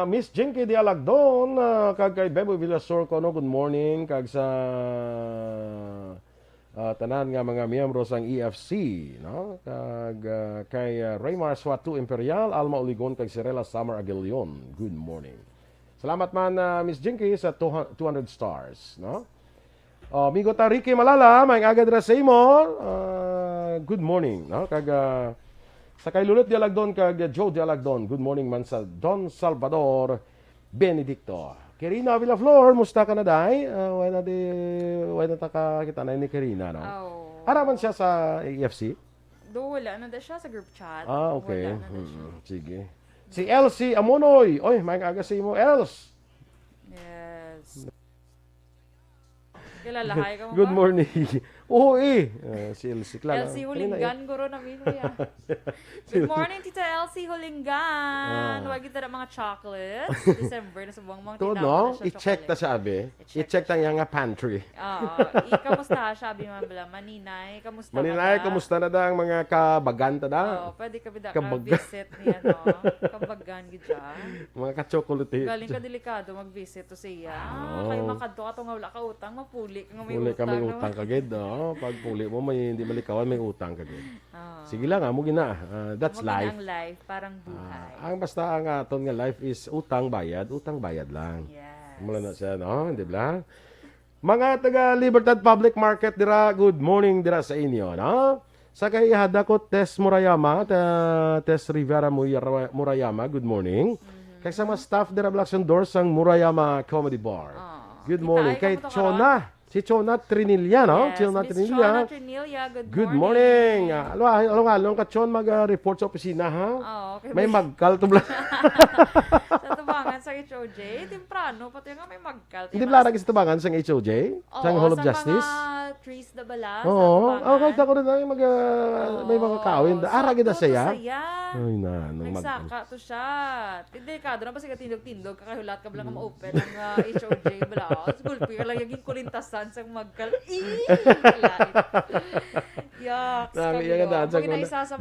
Miss Jinky de Alagdon, kag kay Bebo Villasor ko no, good morning kag sa tanan nga mga miyembro sang EFC, no? Kag kay Raymar Swatu Imperial, Alma Oligon kag Sirela Summer Aguilion. Good morning. Salamat man Miss Jinky sa 200 stars, no? Migo ta Ricky Malala, may agad ra sa imo. Good morning, no? Kag sa kay Lulot de Alagdon kag Joe de Alagdon. Good morning man sa Don Salvador Benedicto. Karina Villaflor, musta ka na day? Why na ta ka kita na ni Karina, no? Oh. Araman siya sa EFC? Wala na siya sa group chat. Okay. Wala na siya. Sige. Si Elsie Amonoy. Oy, may aga sa imo, Els. Yes. Kilalahay ka mo Good ba? morning. Oo si Elsie Clara. Elsie Hulingan, guro na mino ya. Good morning, Tita Elsie Hulingan. Huwag kita na mga chocolates. December na sa buwang mga To tinawag no, na siya i-check ta chocolate. siya abi. I-check ta nga pantry. Kamusta siya, abi man bala? Maninay, kamusta Maninay, kamusta na da ang mga kabagan ta da? Pwede ka bida Kabag- visit niya, no? Kabagan gidya. Mga ka-chocolate. Galing ka delikado mag-visit to siya. Oo. Kaya makadto ka to nga wala ka utang, mapuli ka nga may Puli ka may no? utang kagid, no? Pag puli mo may hindi malikawan may utang kagid. Sige lang, mo gina. That's Maganda life. ang life, parang buhay. Ang basta ang aton nga life is utang bayad lang. Yes. Mula na siya, no? Hindi ba? Mga taga Libertad Public Market dira, good morning dira sa inyo, no? Sa kay hada ko Tess Murayama, Tess Rivera Murayama, good morning. Kay sa mga staff dira Blackson Doors sang Murayama Comedy Bar. Good morning. Kay Chona, si Chona Trinilla, no? Yes, Chona Miss Trinilla. Chona Trinilla, good morning. Along ka Chon mag-report sa opisina, ha? Okay. May magkal to bla. Sa tubangan sa HOJ, temprano, pati nga may magkal. Hindi pala naging sa tubangan sa HOJ? Sa Hall of Justice? Sa mga trees na bala, sa Oo. tubangan. Kahit ako rin may mga kawin. Aragin na siya. Ay na. Nagsaka to siya. Hindi ka, doon na ba siya tindog-tindog, kakahulat ka ba lang ma-open ang HOJ bala. Gulpi ka lang yung kulintasan sa magkal. Yuck.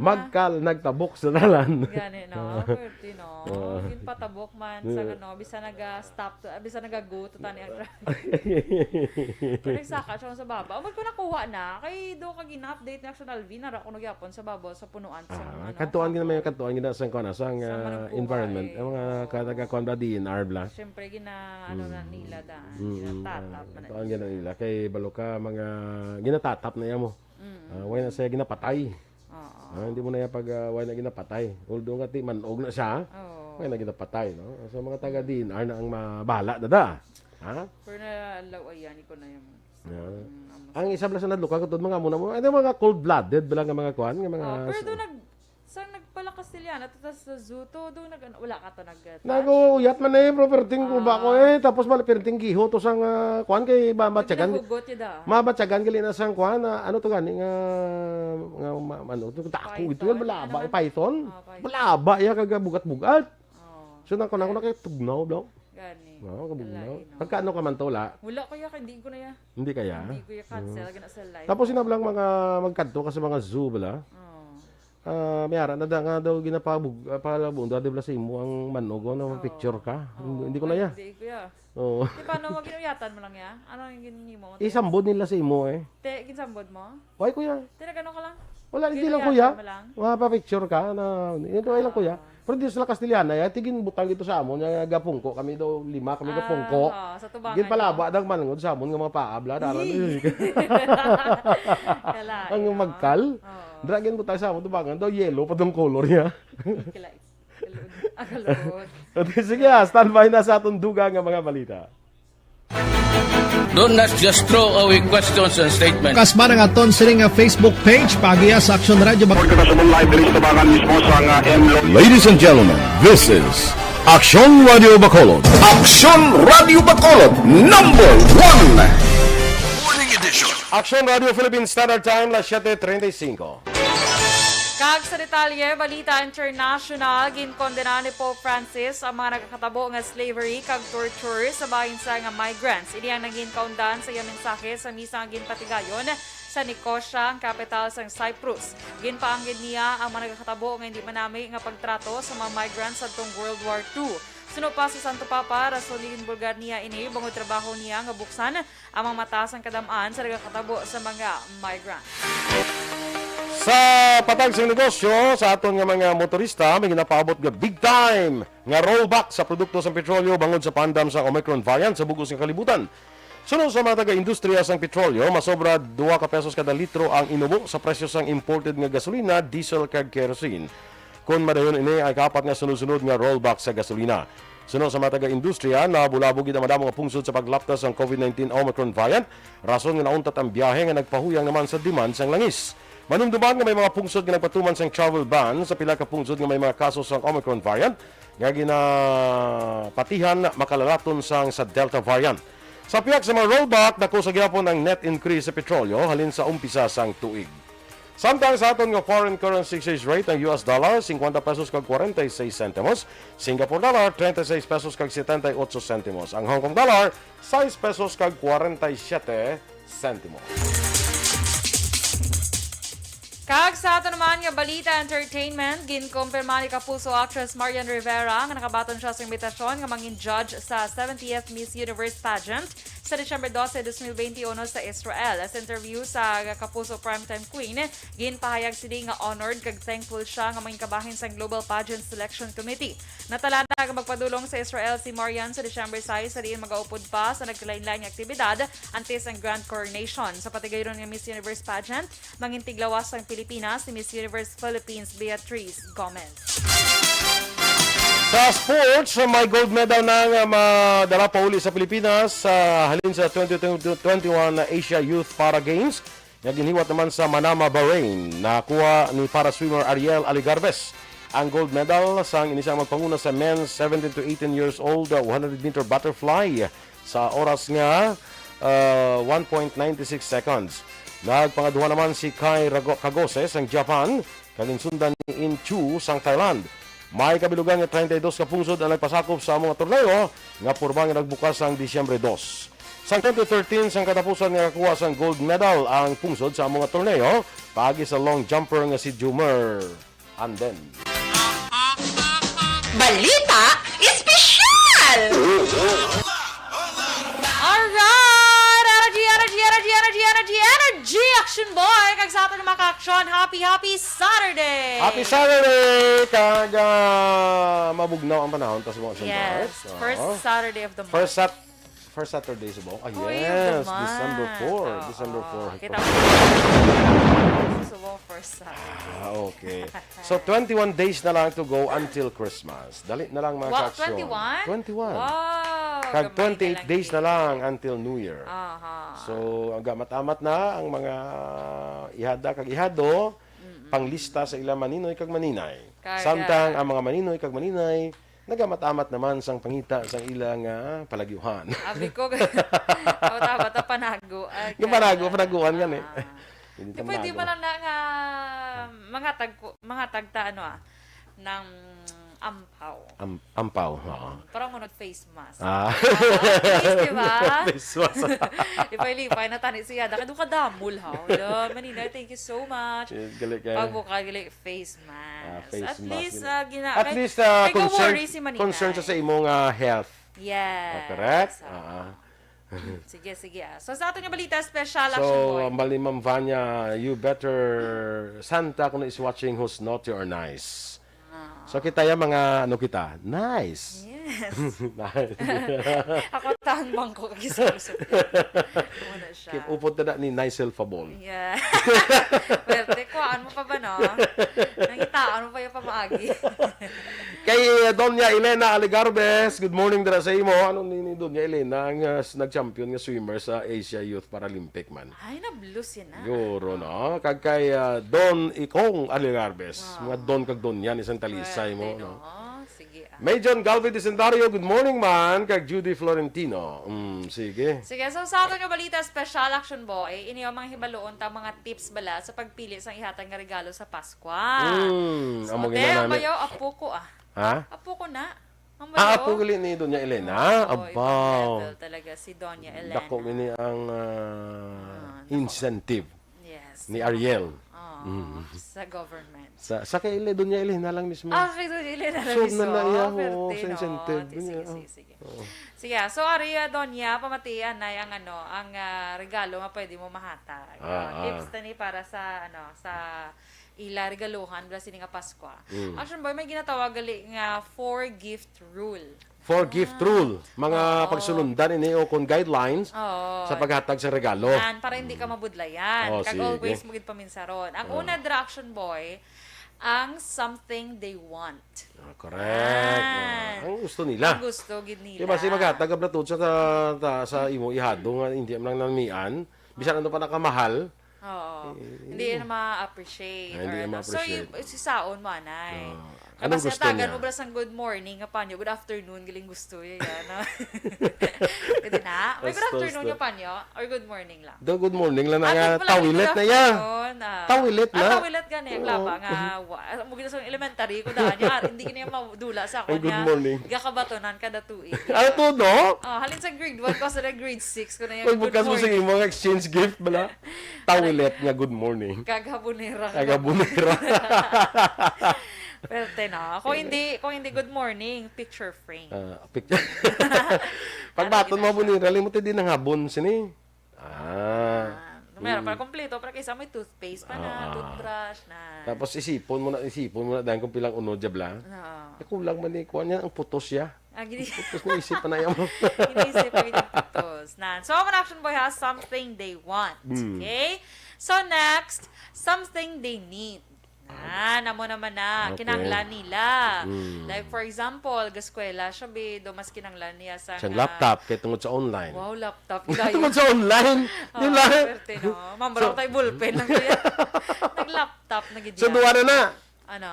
Magkal, nagtabok sa dalan. Gani, no? Pwede, no? Yung patabok man sa bisa nag-stop, bisa nag-go, tani ang Pero nagsaka siya sa baba. Mag ko nakuha na. Kay do kag ina-update na National V, nara ko nagyapon sa baba sa punuan sa kantuan gina may kantuan gina sa environment. Ang mga kataga-kon ba DNR bla. Siyempre gina na nila daan. Ginatatap man. Kantuan gina nila kay baloka mga ginatatap na yamo. Way na siya ginapatay. Hindi mo na yan pag way na ginapatay. Although nga ti manog na siya, way na ginapatay. No? So mga taga-DNR na ang mabala na da. Ha? Pero nalawayan ko na yung... Ang isa pala sa nadluka ko mga muna mo, ano mga cold-blooded bilang nga mga kuan, nga mga... pero doon sang nagpala Castellana, tapos sa zoo to, doon wala ka to nag-uyat man eh, pero perting ko ba ko tapos mali perting giho to sang kuan kay mabatyagan. Mabatyagan gali na sang kuan, ano to gani nga ano to tako ito yan balaba python. Balaba ya kag bugat-bugat. So nako kay tugnaw daw. Gani. Kabugnaw. Pagka ano ka man tola? Wala ko ya, hindi ko na ya. Hindi kaya? Hindi ko ya cancel gana sa live. Tapos sinablang mga magkadto ka sa mga zoo bala. Mayara na nga daw ginapalabong daw dibla sa imo ang manog na picture ka. Hindi ko na ya. Hindi ko ya. Oo. Di paano mo ginuyatan mo lang ya? Ano yung ginini mo? Isambod nila sa imo Ginsambod mo? Why kuya? Tinagano ka lang? Wala, hindi lang kuya. Mapa-picture ka na ito ay lang kuya. Pero dito sa Castellana, tigin butang dito sa amon, nga gapungko, kami daw 5, kami gapungko. Sa tubangan. Gin palaba dang manungod sa amon nga mga paabla daran. Ang magkal. Dragon butang sa amon tubangan daw yellow pa tong color niya. Sige, standby na sa atong duga nga mga balita. Do not just throw away questions and statements. Kasba ng aton sining nga Facebook page pagiya sa Aksyon Radio Bacolod. Ladies and gentlemen, this is Aksyon Radio Bacolod. Aksyon Radio Bacolod, number 1. Morning edition. Aksyon Radio Philippine Standard Time, las 7:35. Kag sa detalye, Balita International, ginkondena ni Pope Francis ang mga nagkakatabo nga slavery kag torture sa bahin sa nga migrants. Ini ang naging kaundan sa iyang mensahe sa misa nga ginpatigayon sa Nicosia, ang capital sa Cyprus. Ginpaanggid niya ang mga nagkakatabo nga hindi manami nga pagtrato sa mga migrants sa World War II. Suno pa sa Santo Papa, rasolin bulgar niya ini, bangod trabaho niya nga buksan ang mga mata sang kadamaan sa nagkakatabo sa mga migrants. Sa patag sa negosyo, sa aton nga mga motorista, may ginapaabot nga big time nga rollback sa produkto sa petrolyo bangod sa pandam sa Omicron variant sa bugos nga kalibutan. Sunod sa mga taga-industriya sang petrolyo, masobra 2 ka pesos kada litro ang inubo sa presyo sang imported nga gasolina, diesel kag kerosene. Kung madayon ini ay kapat nga sunod-sunod nga rollback sa gasolina. Sunod sa mga taga-industriya, nabulabog ang madamo nga pungsod sa paglaptas ng COVID-19 Omicron variant, rason nga nauntat ang biyahe nga nagpahuyang naman sa demand sang langis. Manumduman nga may mga pungsod nga nagpatuman sang travel ban sa pila ka pungsod nga may mga kaso sang Omicron variant nga ginapatihan makalalaton sang sa Delta variant. Sa piyak sa mga rollback, dako sa gyapon ang net increase sa petrolyo halin sa umpisa sang tuig. Samtang sa aton nga foreign currency exchange rate ang US dollar 50 pesos kag 46 centimos, Singapore dollar 36 pesos kag 78 centimos, ang Hong Kong dollar 6 pesos kag 47 centimos. Kag sa ato naman nga Balita Entertainment, ginkumpirma ni Kapuso actress Marian Rivera nga nakabaton siya sa imbitasyon nga mangin judge sa 70th Miss Universe pageant sa December 12, 2021 sa Israel. Sa interview sa Kapuso Primetime Queen, ginpahayag sila nga honored kag thankful siya nga mangin kabahin sa Global Pageant Selection Committee. Natalana nga magpadulong sa Israel si Marian sa December 6 sa diin magaupod pa sa nagkalain-lain nga aktibidad antes ang Grand Coronation. Sa patigayron nga Miss Universe pageant, mangin tiglawas ang Pilipinas si Miss Universe Philippines Beatrice Gomez. Sa sports, may gold medal na nga madala pa uli sa Pilipinas sa halin sa 2021 Asia Youth Para Games. Nga ginhiwat naman sa Manama, Bahrain. Nakuha ni para swimmer Ariel Aligarbes. ang gold medal sang inisang magpanguna sa men's 17 to 18 years old 100-meter butterfly sa oras nga 1.96 seconds. Nagpangaduha naman si Kai Kagose sang Japan, kaning sundan ni In Chu sang Thailand. May kabilugan nga 32 ka pungsod ang nagpasakop sa mga torneo nga purba nga nagbukas sang Disyembre 2. Sang 2013, sang katapusan nga kakuha sang gold medal ang pungsod sa mga torneo paagi sa long jumper nga si Jumer Anden. Balita Espesyal! Alright! Energy! Action boy! Kag sa atin mga ka-aksyon, happy Saturday! Happy Saturday! Kaga mabugnaw ang panahon. Yes, first Saturday of the month. First Saturday sa buong. Oh, Yes, the December 4. month. December 4. Kita mo. First Saturday. Okay. So, 21 days na lang to go until Christmas. Dali na lang mga ka-aksyon. 21? 21. Wow! Kag 28 days na lang eh. until New Year. Aha. So, ang gamat-amat na ang mga ihada kag ihado, panglista sa ilang maninoy kag maninay. Samtang ang mga maninoy kag maninay, nagamat-amat naman sang pangita sang ilang palagyuhan. Abi ko, bata Yung panaguan yan eh. Di pwede ba lang na nga mga tagta ng ampaw. Ampaw, oo. Parang mo nag-face mask. Di ba? Face mask. Lipay na tani siya. Daka doon ka damol, ha? Manina, thank you so much. Pagbuka, face mask. At least, concern sa imong health. Yes. Correct? Sige. So, sa ato nga balita, special action boy. So, Ma'am Vanya, you better Santa kung is watching who's naughty or nice. So, kita yung mga, nice. Yes. Nice. Ako tangbang ko kagisuso. Muna siya. Keep upod na ni nice self-a-ball. Yeah. Pwerte, kuhaan mo pa ba, no? Nangitaan mo pa yung pamaagi. Kay Doña Elena Aligarbes, good morning dira sa imo. Ano ni Doña Elena ang nag-champion nga swimmer sa Asia Youth Paralympic man? Ay, na-blues yan na. Yoro, no? Kag kay Don Ikong Aligarbes. Mga Don kag Doña ni Santa Lisay mo, no? Sige. Major Galvin Decendario, good morning man. Kag Judy Florentino. Sige. Sige, so sa ato nga balita, special action boy, ini ang mga hibaloon ta mga tips bala sa pagpili sa ihatag nga regalo sa Pasko. So, ang bayaw, apo ko Ha? Apo ko na. Apo gali ni Doña Elena. Abaw. Talaga si Doña Elena. Dako ini ang incentive. Yes. Ni Ariel. Sa government. Sa kay Doña Elena lang mismo. Kay Doña Elena lang mismo. So, sa incentive. Sige. Sige, so Aria, Doña, pamatian na yung ang regalo nga pwede mo mahatag. Tips na ni para sa ila regaluhan bala sini nga Pasko. Action boy, may ginatawag gali nga 4-gift rule. 4-gift rule. Mga pagsulundan ini o kung guidelines sa paghatag sa regalo. Para hindi ka mabudlayan. Kag always mo gid paminsaron. Ang una dra action boy, ang something they want. Correct. Ang gusto nila. Ang gusto gid nila. Diba si maghatag ab na sa imo ihado nga hindi man lang namian, bisan ano pa nakamahal. Hindi na ma-appreciate. Hindi na ma-appreciate. So, si Saon mo, anay. Anong Kapag gusto natagan niya? mo ba sang good morning, kapanyo, good afternoon, galing gusto yan. Pwede na? May good afternoon yung panyo? Or good morning lang? Good morning lang na tawilet na yan. Tawilet na? Tawilet ka na. Klaba nga. Mugin sa elementary ko daan. Hindi ka niya madula sa ako. Good morning. Gakabatonan kada tuig. Ano to, no? Halin sa grade 1 ko sa grade 6 ko na yung good Pagbukas mo sa morning. imong exchange gift bala. Tawilet nga good morning. Kagabunera. Pwerte na. Kung hindi good morning, picture frame. Pag baton mo bunira, limutin din ang habon sini. Meron para kompleto, para kaysa may toothpaste pa na, toothbrush na. Tapos isipon mo na dahil kung pilang unod jabla. Kulang man ni kuan yan ang putos ya. Putos na isip pa na yan mo. Inisip pa yung putos. So, ang action boy has something they want. Okay? So, next, something they need. Namo naman na. Kinanglan nila. Like, for example, gaskwela, siya mas kinanglan niya sa... Siyang laptop, kaya tungod sa online. Wow, laptop. Tungod sa online? Nila. Pwerte, no? Mambarang tayo bullpen lang kaya. Nag-laptop na gidya. So, duwa na. Ano?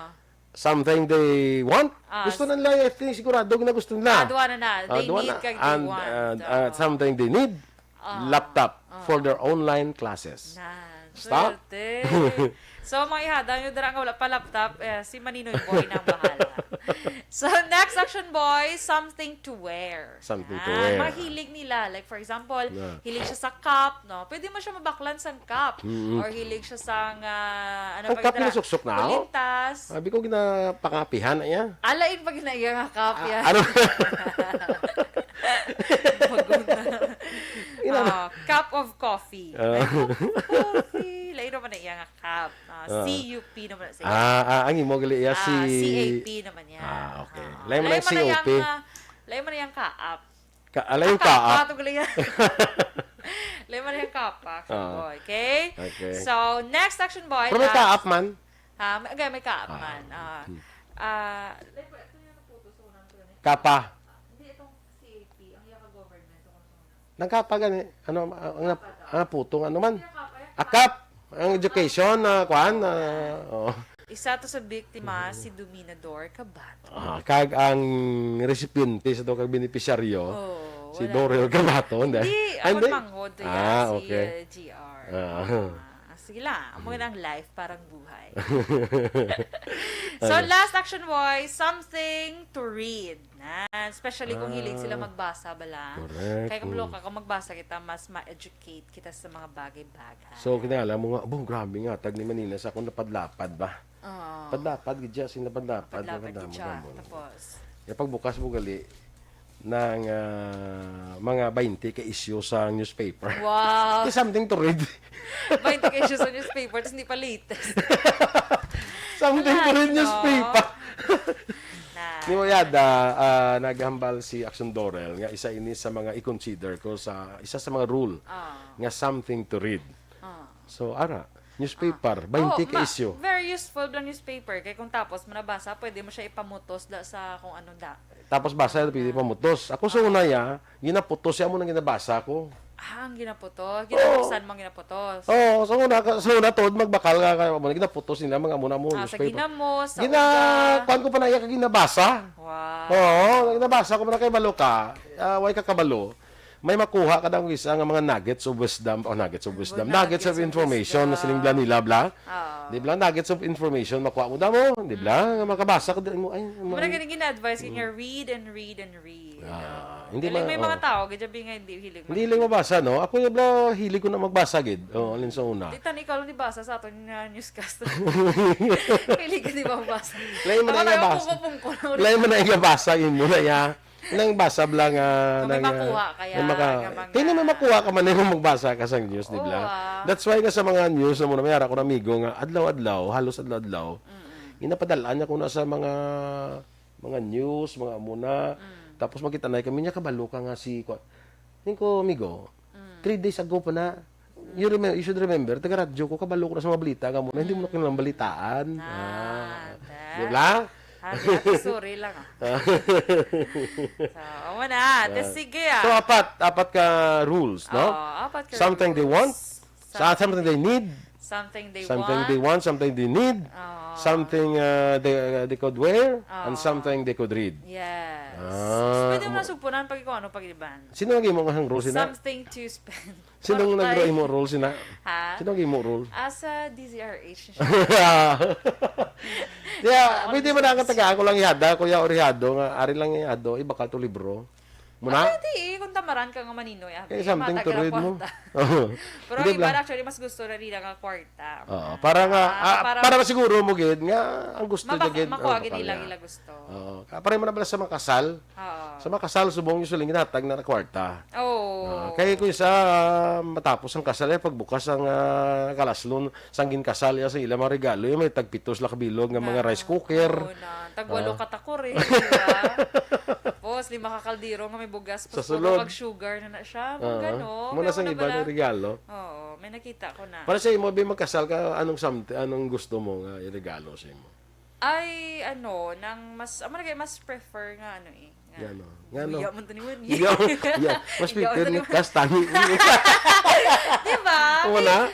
something they want. Gusto na nila, I think, sigurado na gusto nila. Duwa na. They need kag they and, want. something they need, laptop for their online classes. Stop. So, mga ihada nyo dara nga wala pa laptop, si Maninoy Boy na ang bahala. So, next action boy, something to wear. Something to wear. Mahilig nila. Like, for example, hilig siya sa cup, no? Pwede mo siya mabaklan sa cup. Or hilig siya sa, ang cup nasuksok na ako? Kulintas. Sabi ko, ginapangapihan na niya. Alain pag ginaiya nga cup yan. Ano? Cup of coffee. Coffee. Lain naman na iya nga cup. CUP naman na siya. Ang imo gali iya si CAP naman yan. Okay. Lain mo na COP. Lain mo na yung kaap. Alay yung kaap. Lain mo na yung kaap. Okay? So, next action boy. Pero may kaap man. May kaap man. Kapa. Hindi, itong CAP. Ang iya ka-government. Nagkapa gani. Ano, ang putong ano man. Akap. Ang education, kuan. Isa to sa biktima, si Dominador Cabatu. Kag ang recipiente sa kag beneficiaryo, si Dorel Cabatu. Hindi, ako manghod to yan, okay. si GR. Sige lang, amo ang life, parang buhay. So, last action boy, something to read. Especially kung hilig sila magbasa bala. Correct. Kaya kung magbasa kita, mas ma-educate kita sa mga bagay-bagay. So, kinala mo nga, grabe nga, tag ni Manila sa akong napadlapad ba? Padlapad, gidya, sinapadlapad. Padlapad, gidya. Tapos? Pagbukas mo gali, ng mga 20 ka-issue sa newspaper. Wow! It's something to read. 20 ka-issue sa newspaper, tapos hindi pa latest. Something to read newspaper. Ni mo yada, naghambal si Aksyon Dorel nga isa ini sa mga i-consider ko sa isa sa mga rule nga something to read. So, newspaper, 20 ka-issue. Very useful ang newspaper. Kaya kung tapos mo nabasa, pwede mo siya ipamutos sa kung ano da. Tapos basa, pwede pamutos. Ako sa una ginaputos siya mo nang ginabasa ko. Ang ginaputos? Ginabuksan mo ang ginaputos? Sa una tod, magbakal ka, ginaputos nila, mga muna mo. Sa ginamos, sa kuhan ko pa na iya ka ginabasa. Wow. Ginabasa ko pa na kay balo ka. Way ka kabalo. May makuha ka daw isa nga mga nuggets of wisdom, nuggets of information na sininglan nila, bla. Di bla, nuggets of information, makuha mo daw mo, di bla, makabasa ka din mo, Muna ganyan gina-advise kanya, read and read and read. Hindi may mga tao, gajabi nga hindi hilig. Hindi hilig mabasa, no? Ako yung bla, hilig ko na magbasa, gid. Alin sa una. Di tan, ikaw lang nibasa sa ato newscast. Hilig ka di ba mabasa? Lain mo na ingabasa. Lain mo na ingabasa, yun muna, nang basa lang may makuha kaya may makuha ka man yung magbasa ka sa news, di ba? That's why nga sa mga news na muna mayara ko na amigo nga adlaw-adlaw, halos adlaw-adlaw. Inapadalaan niya ko na sa mga news, mga muna. Tapos makita na kami niya kabalo ka nga si ko amigo. 3 days ago pa na. You should remember, taga-radyo ko kabalo ko na sa mga balita ka muna. Hindi mo na kailangang balitaan. Di ba? Sorry lang So, na. Sige So, apat ka rules, no? Apat ka something rules. They want, something they need, something they want, something they need, something they could wear, and something they could read. Yes. Pwede mo nasupunan pag ikaw pag-iban. Sino naging mo ang rules sina? Something to spend. Sino naging mo rules sina? Sino naging mo rules? Asa DZRH. Pwede mo na ang taga ako lang ihada, Kuya Orihado, nga ari lang ihado, iba ka to libro. Muna? Pwede, kung tamaran ka nga maninoy. Kaya something to read mo. Pero ang iba actually, mas gusto na rin ang kwarta. Para siguro mo, gid, nga, ang gusto niya, gid. Makuha, gid ilang gusto. Para mo na pala sa mga kasal. Sa mga kasal, subong yung suling ginatag na kwarta. Kaya kung isa, matapos ang kasal, pagbukas ang kalaslon, sanggin kasal, sa ilang mga regalo, yung may tagpitos lakabilog ng mga rice cooker. Tagwalo katakor Tapos, 5 kakaldiro nga may bugas. Sa sulod. Pag sugar na siya. Gano'n. Muna sa iba ng regalo. Oo, may nakita ko na. Para sa imo, magkasal ka, anong gusto mo nga regalo sa imo? Ay, mas prefer nga Gano? Iya mo ni mo. Mas prefer ni kastani. Diba?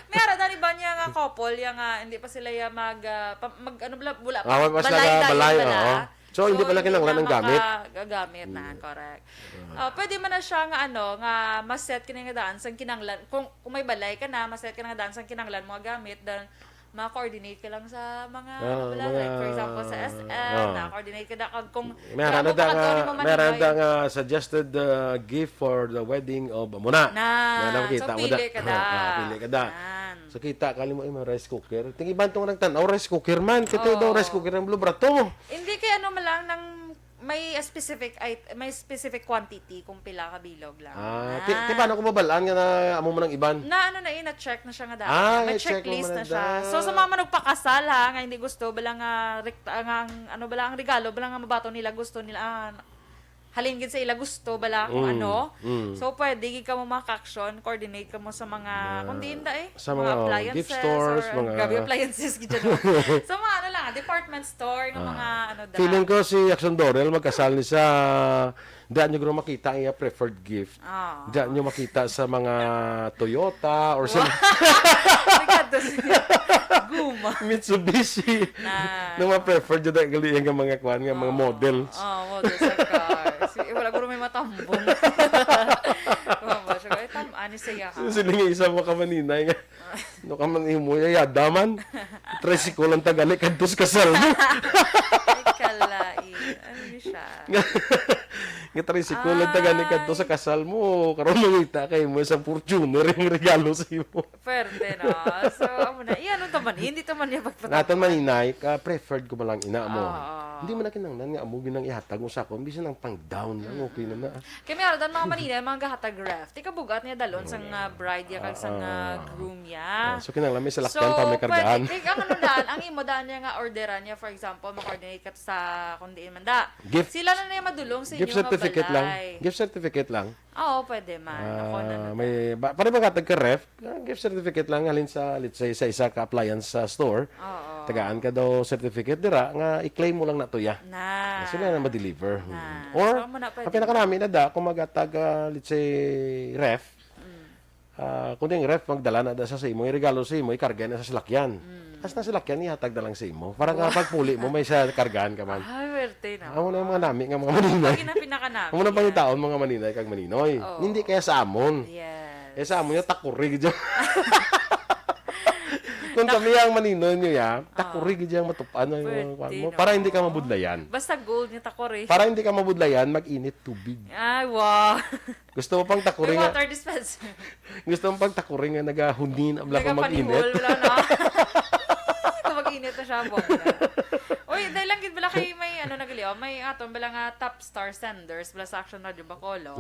May ara dani ba niya nga mga couple, yung hindi pa sila mag ano bula mas balay, oo. So, hindi pala kinanglan ng gamit? Gagamit na, correct. Pwede man na siya nga maset ka na nga daan sa kinanglan. Kung may balay ka na, maset ka na nga daan sa kinanglan mga gamit, then ma-coordinate ka lang sa mga, like for example sa SM, na-coordinate ka na kung meron nga suggested gift for the wedding of Muna. So, pili ka da. Pili ka da. So, kita, kali mo yung rice cooker. Tingiban itong nagtanaw, rice cooker man. Kita daw rice cooker ng blue brato. Hindi kaya malang ng may specific quantity kung pila ka bilog lang. Paano ko mabalaan nga na amo mo ng iban? Na-check na siya nga dahil. May checklist na siya. So, sa mga nagpakasal nga hindi gusto, balang ang regalo, balang nga mabato nila, gusto nila, halingin sa ila gusto, bala kung ano. So, pwede ka mo maka-action, coordinate ka mo sa mga, kung diin sa mga appliances, gift stores, mga grabe appliances, sa mga department store, ng mga Feeling ko si Aksyon Dorel, magkasal ni sa, daan nyo gano'n makita ang iya preferred gift. Daan nyo makita sa mga Toyota, or sa Guma. Mitsubishi. Na mga preferred dyan dahil yung mga kwan, mga models. Models of cars. Wala ko may matambong. Ani saya ha. Siling isa mo kamaninay nga. No kaman mo yadaman. Tricycle ang tagali kadtos kasal mo. Kalai. Ano siya? Nga tricycle ang tagali kadtos sa kasal mo. Karon mangita kay mo isang Fortuner yung regalo sa imo. Pwede no. So amo na. Iyan to man hindi to man ya pagpatapos. Naton maninay ka preferred ko malang ina mo. Hindi man na kinanglan nga amo ginang ihatag mo sa akon bisan ang pang down lang okay na na. Kay meron dan mga maninay mga gahatag ref. Tika bugat niya dalon sang bride ya kag sang groom ya. So kinanglan may salakyan pa may kargaan. So pwede ang ano daan ang imo daan niya nga orderan niya for example ma-coordinate ka sa kundi manda. Sila na niya madulong sa inyo nga certificate lang. Gift certificate lang. Oo, pwede man. Ako na. May pare ba katag ka ref? Gift certificate lang halin sa let's say sa isa ka appliance sa store. Oo. Tagaan ka daw certificate dira nga i-claim mo lang na to ya. Sila na ma-deliver. Or ang pinakanami na da kung magatag let's say ref. Kung yung ref magdala na da sa imo, regalo sa imo, ikarga na sa salakyan. As na salakyan ihatag na lang sa imo. Para kapag puli mo may sa kargaan ka man. Ay, werte na. Amo na mga nami nga mga maninay. Pinakanami. Amo na pangitaon mga maninay kag maninoy. Hindi kaya sa amon. Yes. Sa amon yung takurig dyan. Kung kami ang maninoy nyo ya, takurig dyan matupan mo. Para hindi ka mabudlayan. Basta gold niya takurig. Para hindi ka mabudlayan, mag-init tubig. Ay, wow. Gusto mo pang takuring water dispenser. Gusto mo pang takuring nga nagahunin ang lang mag-init. Wala na. Mag-init na siya bongga. Uy, dahil lang bala kay may nagaliw, may aton bala nga top star senders bala sa Aksyon Radio Bacolod.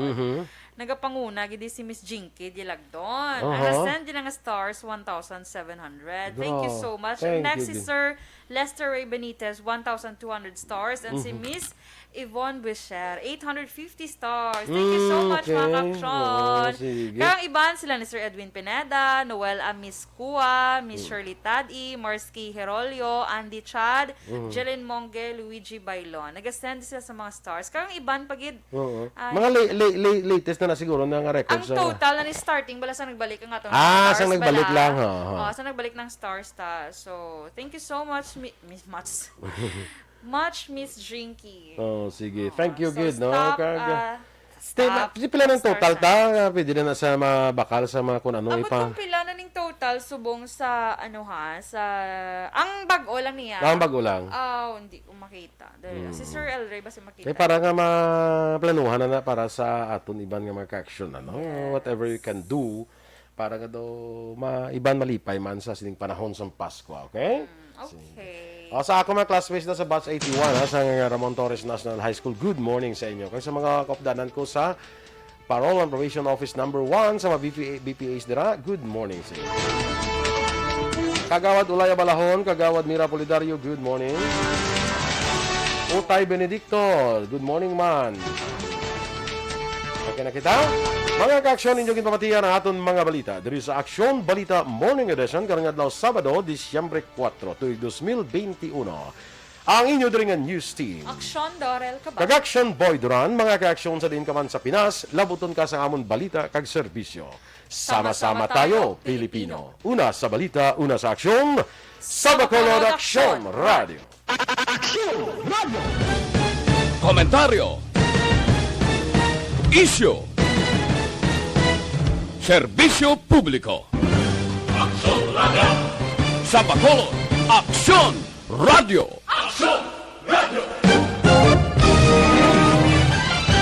Nagapanguna gidi si Miss Jinky Dilagdon. Send din nga stars 1,700. Thank you so much. Next is Sir Lester Ray Benitez 1,200 stars and si Miss Yvonne Bisher 850 stars. Thank you so much mga Aksyon. Kaya iban sila ni Sir Edwin Pineda, Noel Miss Kua, Miss Shirley Tadi, Marsky Herolio, Andy Chad, Jelen Monge, Luigi Bailon. Nag-send sila sa mga stars. Kaya iban pagid. Mga latest na siguro na nga records. Ang total na ni starting bala sa nagbalik ang atong stars. Sang nagbalik lang. Sa nagbalik ng stars ta. So, thank you so much much Miss Jinky. Sige. Thank you, good, no? Stop. Pila ng total ta? Pwede na sa mga bakal sa mga kung ano ipa. Ang pila na ning total subong sa sa ang bag-o lang niya. Ang bag-o lang. Hindi ko makita. Si Sir El Rey basi makita. Para nga maplanuhan na para sa aton iban nga mga action whatever you can do para nga daw iban malipay man sa sining panahon sa Pasko, okay? Okay. Sa ako mga classmates na sa batch 81 sa Ramon Torres National High School, good morning sa inyo. Kaya sa mga kapdanan ko sa Parole and Probation Office number 1 sa mga BPAs dira, good morning sa inyo. Kagawad Ulaya Balahon, Kagawad Mira Polidario, good morning. Utay Benedicto, good morning man. Okay na kita? Mga ka-aksyon, inyong ipamatiyan ang aton mga balita. Diri sa Aksyon Balita Morning Edition, karong adlaw Sabado, Disyembre 4, tuig 2021. Ang inyo diri nga news team. Aksyon, Dorel, Cabatu. Kag-action boy Duran, mga ka-aksyon sa din ka man sa Pinas, labuton ka sa amon balita kag serbisyo. Sama-sama tayo, Pilipino. Una sa balita, una sa aksyon, sa Bacolod Aksyon Radio. Komentaryo, issue, serbisyo publiko. Sa Bacolod, Aksyon Radio.